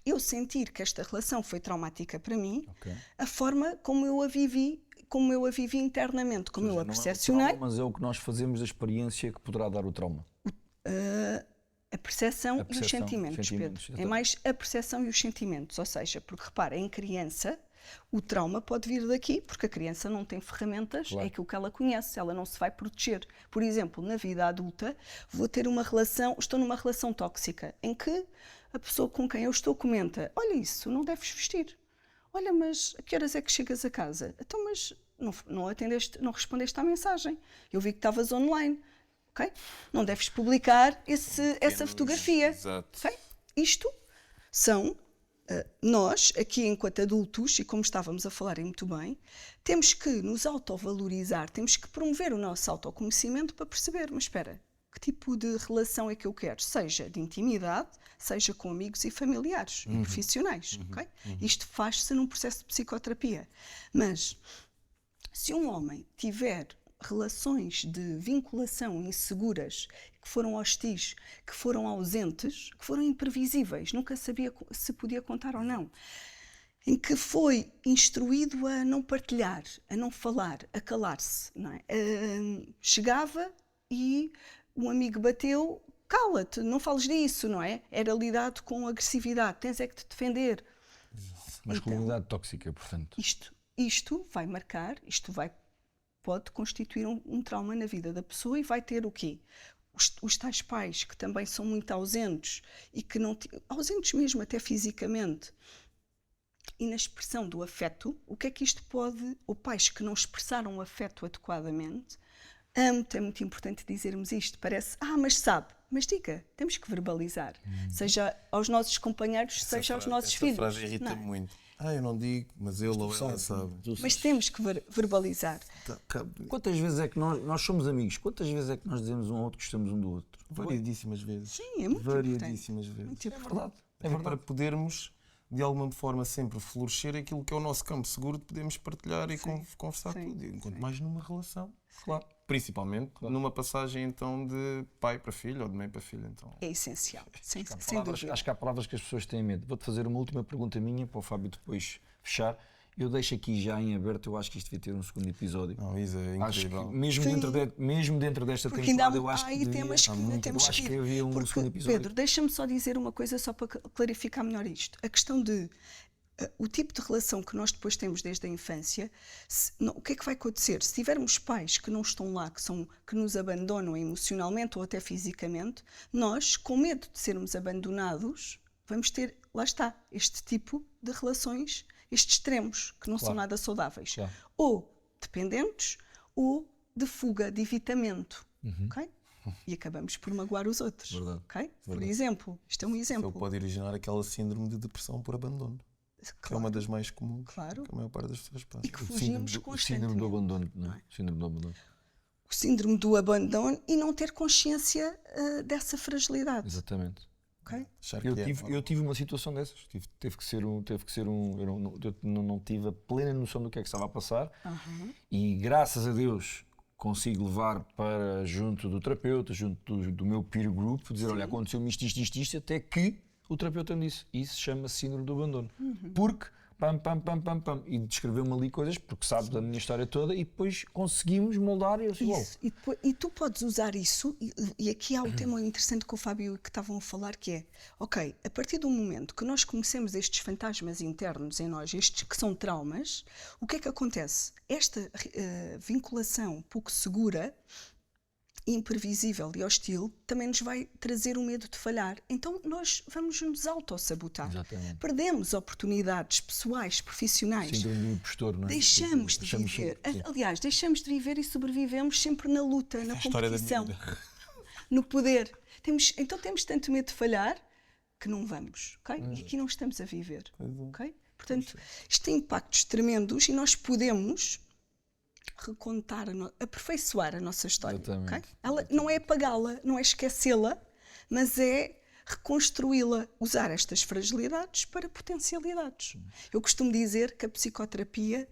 eu sentir que esta relação foi traumática para mim, a forma como eu a vivi internamente, como eu a percepcionei. Não é o trauma, mas é o que nós fazemos da experiência que poderá dar o trauma. A percepção e os sentimentos, Pedro. É mais a percepção e os sentimentos. Ou seja, porque repara, em criança, o trauma pode vir daqui, porque a criança não tem ferramentas, é aquilo que ela conhece, ela não se vai proteger. Por exemplo, na vida adulta, estou numa relação tóxica, em que a pessoa com quem eu estou comenta, olha isso, não deves vestir. Olha, mas a que horas é que chegas a casa? Então, mas não respondeste à mensagem. Eu vi que estavas online. Okay? Não deves publicar essa fotografia. Exato. Okay? Isto são nós, aqui enquanto adultos, e como estávamos a falar muito bem, temos que nos autovalorizar, temos que promover o nosso autoconhecimento para perceber, mas espera, Que tipo de relação é que eu quero? Seja de intimidade, seja com amigos e familiares e profissionais. Ok? Isto faz-se num processo de psicoterapia. Mas se um homem tiver relações de vinculação inseguras, que foram hostis, que foram ausentes, que foram imprevisíveis, nunca sabia se podia contar ou não, em que foi instruído a não partilhar, a não falar, a calar-se, não é? Chegava e um amigo bateu, cala-te, não fales disso, não é? Era lidado com agressividade, tens é que te defender. Masculinidade tóxica, portanto. Isto vai marcar, pode constituir um trauma na vida da pessoa e vai ter o quê? Os tais pais que também são muito ausentes e que não ausentes mesmo até fisicamente e na expressão do afeto, o que é que isto pode, ou pais que não expressaram o afeto adequadamente, é muito importante dizermos isto, parece, mas sabe, mas diga, temos que verbalizar, seja aos nossos companheiros, seja aos nossos filhos. Essa frase irrita-me muito. Eu não digo, mas ele ou ela sabe. Mas temos que verbalizar. Quantas vezes é que nós somos amigos? Quantas vezes é que nós dizemos um ao outro que gostamos um do outro? Variedíssimas vezes. Sim, é muito Variedíssimas importante. vezes. Muito importante. É verdade. Para podermos, de alguma forma, sempre florescer aquilo que é o nosso campo seguro de podermos partilhar e conversar Sim. tudo. Enquanto mais numa relação. Claro. Principalmente numa passagem então de pai para filho ou de mãe para filho. Então. É essencial, sem Palavras, dúvida. acho que há palavras que as pessoas têm medo. Vou-te fazer uma última pergunta minha para o Fábio depois fechar. Eu deixo aqui já em aberto, eu acho que isto devia ter um segundo episódio. Não, isso é Acho incrível. que mesmo dentro desta Porque ainda temporada, eu acho há que aí devia, temas que ainda temos eu acho que que ir. havia um Porque, segundo episódio. Pedro, deixa-me só dizer uma coisa só para clarificar melhor isto. A questão de o tipo de relação que nós depois temos desde a infância, o que é que vai acontecer? Se tivermos pais que não estão lá, que nos abandonam emocionalmente ou até fisicamente, nós, com medo de sermos abandonados, vamos ter, lá está, este tipo de relações, estes extremos, que não são nada saudáveis. Claro. Ou dependentes, ou de fuga, de evitamento. Ok? E acabamos por magoar os outros. Verdade. Ok? Por exemplo, isto é um Ele exemplo. pode originar aquela síndrome de depressão por abandono. Que é uma das mais comuns Claro. que a maior parte das pessoas passa. E que fugimos Síndrome constantemente. do abandono, não é? Síndrome do abandono. O síndrome do abandono e não ter consciência dessa fragilidade. Exatamente. Ok? Achar que Eu tive uma situação dessas. Teve que ser um. Eu não tive a plena noção do que é que estava a passar. E graças a Deus consigo levar para junto do terapeuta, junto do meu peer group, dizer: olha, aconteceu-me isto, até que o terapeuta me disse: isso chama-se síndrome do abandono. Porque pam, e descreveu-me ali coisas, porque sabe da minha história toda, e depois conseguimos moldar e eu disse: Isso. E tu podes usar isso, e aqui há um tema interessante que o Fábio que estavam a falar, que é, ok, a partir do momento que nós conhecemos estes fantasmas internos em nós, estes que são traumas, o que é que acontece? Esta vinculação pouco segura, imprevisível e hostil, também nos vai trazer o medo de falhar. Então nós vamos nos autossabotar. Exatamente. Perdemos oportunidades pessoais, profissionais. síndrome do impostor, não é? Deixamos de viver. Sim. Aliás, deixamos de viver e sobrevivemos sempre na luta, na história da competição, minha vida. no poder. Então temos tanto medo de falhar que não vamos, ok? E aqui não estamos a viver, ok? Portanto, isto tem impactos tremendos e nós podemos recontar, aperfeiçoar a nossa história. Exatamente. Okay? Ela não é apagá-la, não é esquecê-la, mas é reconstruí-la, usar estas fragilidades para potencialidades. Eu costumo dizer que a psicoterapia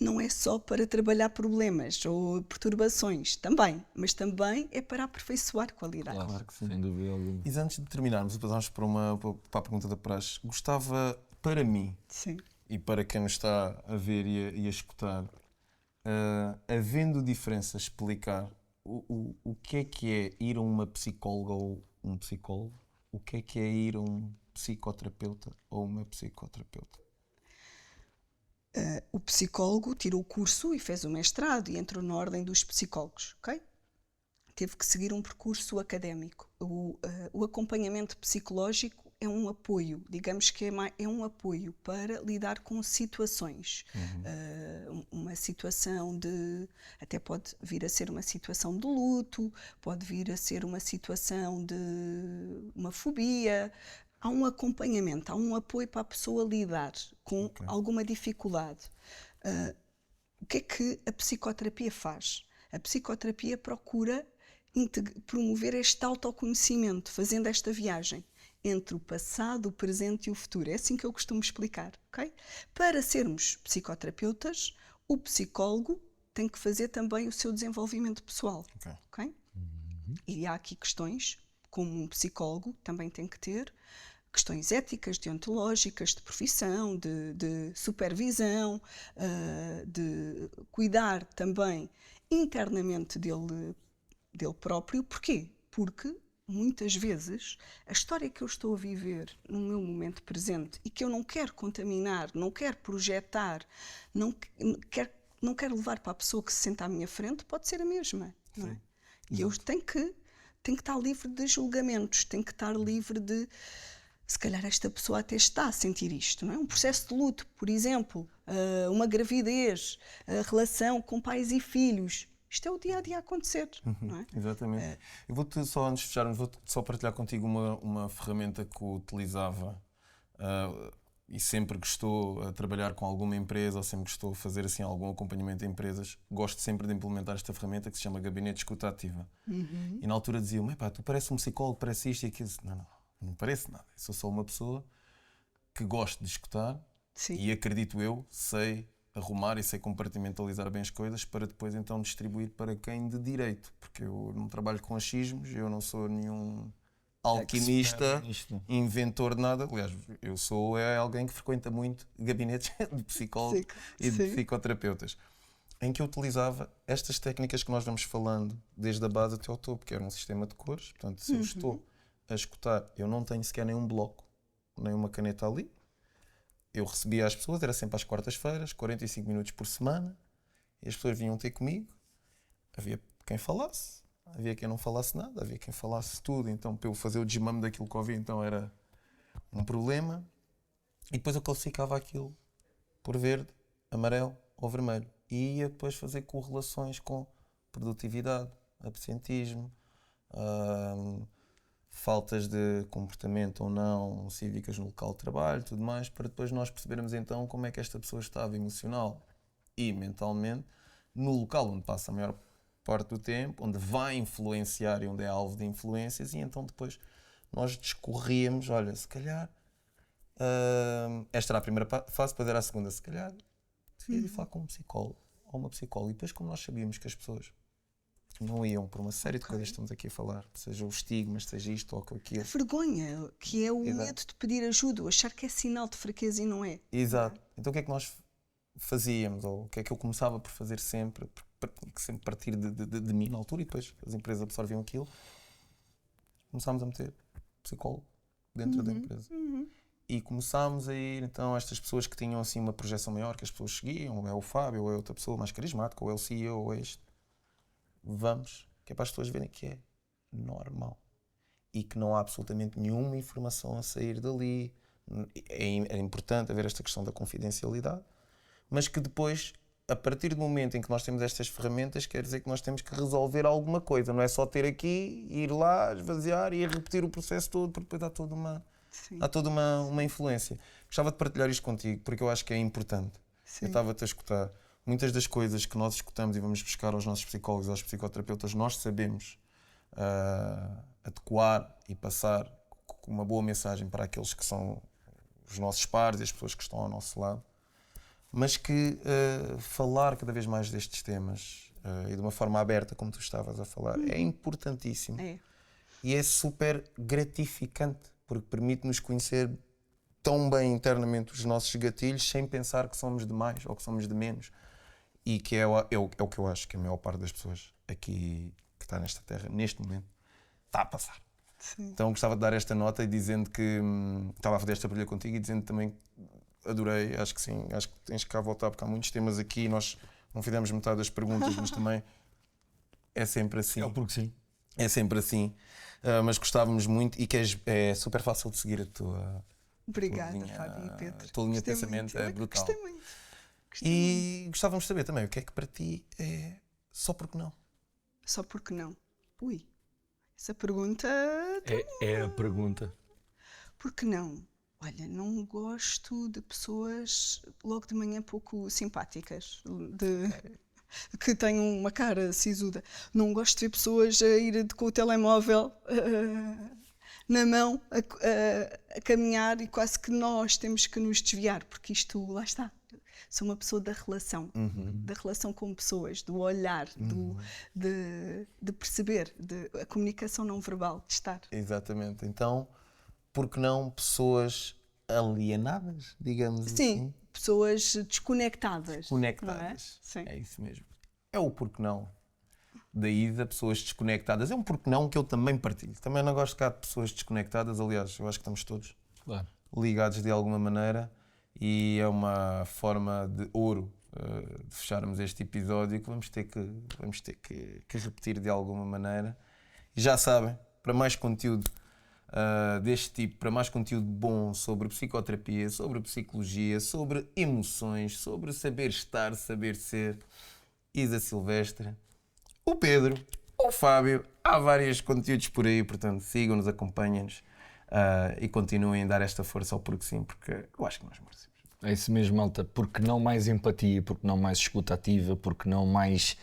não é só para trabalhar problemas ou perturbações, também, mas também é para aperfeiçoar qualidades. Claro que sim. Sem dúvida alguma. E antes de terminarmos, passamos para a pergunta da praxe. Gostava, para mim, Sim. e para quem nos está a ver e a escutar, havendo diferença, explicar o que é ir a uma psicóloga ou um psicólogo, o que é ir a um psicoterapeuta ou uma psicoterapeuta. O psicólogo tirou o curso e fez o mestrado e entrou na ordem dos psicólogos, ok? Teve que seguir um percurso académico. O acompanhamento psicológico é um apoio, digamos que é um apoio para lidar com situações. Uma situação até pode vir a ser uma situação de luto, pode vir a ser uma situação de uma fobia. Há um acompanhamento, há um apoio para a pessoa lidar com alguma dificuldade. O que é que a psicoterapia faz? A psicoterapia procura promover este autoconhecimento, fazendo esta viagem entre o passado, o presente e o futuro. É assim que eu costumo explicar, ok? Para sermos psicoterapeutas, o psicólogo tem que fazer também o seu desenvolvimento pessoal, ok? E há aqui questões, como um psicólogo também tem que ter, questões éticas, deontológicas, de profissão, de supervisão, de cuidar também internamente dele próprio. Porquê? Porque muitas vezes a história que eu estou a viver no meu momento presente e que eu não quero contaminar, não quero projetar, não quero levar para a pessoa que se senta à minha frente, pode ser a mesma, não é? E eu tenho que estar livre de julgamentos, tenho que estar livre de, se calhar esta pessoa até está a sentir isto, não é? Um processo de luto, por exemplo, uma gravidez, a relação com pais e filhos. Isto é o dia a dia a acontecer, não é? Exatamente. Eu vou-te só, antes de fecharmos, vou-te só partilhar contigo uma ferramenta que eu utilizava e sempre que estou a trabalhar com alguma empresa ou sempre que estou a fazer assim, algum acompanhamento a empresas, gosto sempre de implementar esta ferramenta que se chama Gabinete de Escuta Ativa. E na altura diziam-me, tu pareces um psicólogo, parece isto e aquilo. Não parece nada. Eu sou só uma pessoa que gosto de escutar. Sim. E acredito eu, sei arrumar e sei compartimentalizar bem as coisas para depois então distribuir para quem de direito, porque eu não trabalho com achismos, eu não sou nenhum alquimista, inventor de nada. Aliás, eu sou alguém que frequenta muito gabinetes de psicólogos e de psicoterapeutas, em que eu utilizava estas técnicas que nós vamos falando, desde a base até ao topo, que era um sistema de cores. Portanto, se eu estou a escutar, eu não tenho sequer nenhum bloco, nem uma caneta ali. Eu recebia as pessoas, era sempre às quartas-feiras, 45 minutos por semana, e as pessoas vinham ter comigo. Havia quem falasse, havia quem não falasse nada, havia quem falasse tudo. Então, para eu fazer o desmame daquilo que ouvia, então era um problema. E depois eu classificava aquilo por verde, amarelo ou vermelho. E ia depois fazer correlações com produtividade, absentismo, faltas de comportamento ou não cívicas no local de trabalho, tudo mais, para depois nós percebermos então como é que esta pessoa estava emocional e mentalmente no local onde passa a maior parte do tempo, onde vai influenciar e onde é alvo de influências, e então depois nós discorríamos, olha, se calhar esta era a primeira fase, depois era a segunda, se calhar devia ir falar com um psicólogo ou uma psicóloga. E depois, como nós sabíamos que as pessoas não iam por uma série de coisas que estamos aqui a falar, seja o estigma, seja isto ou aquilo. A vergonha, que é o medo de pedir ajuda, ou achar que é sinal de fraqueza e não é. Exato. Então o que é que nós fazíamos, ou o que é que eu começava por fazer sempre partir de mim na altura, e depois as empresas absorviam aquilo, começámos a meter psicólogo dentro da empresa. E começámos a ir, então, estas pessoas que tinham assim uma projeção maior, que as pessoas seguiam, ou é o Fábio, ou é outra pessoa mais carismática, ou é o CEO, ou é este. Vamos, que é para as pessoas verem que é normal e que não há absolutamente nenhuma informação a sair dali. É importante haver esta questão da confidencialidade, mas que depois, a partir do momento em que nós temos estas ferramentas, quer dizer que nós temos que resolver alguma coisa, não é só ter aqui, ir lá, esvaziar e repetir o processo todo, porque depois há toda uma influência. Gostava de partilhar isto contigo, porque eu acho que é importante. Sim. Eu estava-te a escutar. Muitas das coisas que nós escutamos e vamos buscar aos nossos psicólogos, aos psicoterapeutas, nós sabemos adequar e passar com uma boa mensagem para aqueles que são os nossos pares e as pessoas que estão ao nosso lado, mas que falar cada vez mais destes temas e de uma forma aberta, como tu estavas a falar, é importantíssimo. E é super gratificante, porque permite-nos conhecer tão bem internamente os nossos gatilhos sem pensar que somos de mais ou que somos de menos. E que é o que eu acho que a maior parte das pessoas aqui que está nesta terra, neste momento, está a passar. Sim. Então gostava de dar esta nota e dizendo que estava a fazer esta partilha contigo e dizendo também que adorei, acho que sim, acho que tens que cá voltar, porque há muitos temas aqui e nós não fizemos metade das perguntas, mas também é sempre assim. É porque sim. É sempre assim. Mas gostávamos muito e que é super fácil de seguir a tua. Obrigada, Fábio e Pedro. A tua linha de pensamento é brutal. Gostei muito. E gostávamos de saber também o que é que para ti é só porque não. Só porque não? Ui, essa pergunta... É a pergunta. Porque não? Olha, não gosto de pessoas logo de manhã pouco simpáticas. que tem uma cara sisuda. Não gosto de ver pessoas a ir com o telemóvel na mão, a caminhar, e quase que nós temos que nos desviar, porque isto, lá está. Sou uma pessoa da relação com pessoas, do olhar, de perceber, a comunicação não verbal, de estar. Exatamente. Então, por que não pessoas alienadas, digamos assim? Sim, pessoas desconectadas. Conectadas. Não é? Sim. É isso mesmo. É o porquê não da Isa, pessoas desconectadas. É um porquê não que eu também partilho. Também não gosto cá de pessoas desconectadas. Aliás, eu acho que estamos todos ligados de alguma maneira, e é uma forma de ouro de fecharmos este episódio que vamos ter que repetir de alguma maneira. E já sabem, para mais conteúdo deste tipo, para mais conteúdo bom sobre psicoterapia, sobre psicologia, sobre emoções, sobre saber estar, saber ser, Isa Silvestre, o Pedro, o Fábio, há vários conteúdos por aí, portanto sigam-nos, acompanhem-nos e continuem a dar esta força ao Porque Sim, porque eu acho que nós merecemos. É isso mesmo, malta. Porque não mais empatia, porque não mais escuta ativa, porque não mais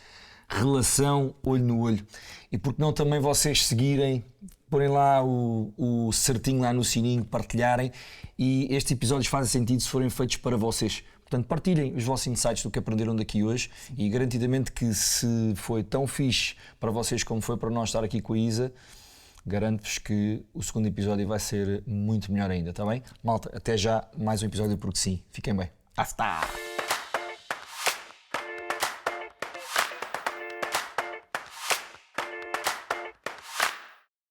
relação olho no olho, e porque não também vocês seguirem, porem lá o certinho lá no sininho, partilharem, e estes episódios fazem sentido se forem feitos para vocês. Portanto, partilhem os vossos insights do que aprenderam daqui hoje, e garantidamente que se foi tão fixe para vocês como foi para nós estar aqui com a Isa, garanto-vos que o segundo episódio vai ser muito melhor ainda, está bem? Malta, até já, mais um episódio Porque Sim. Fiquem bem. Hasta!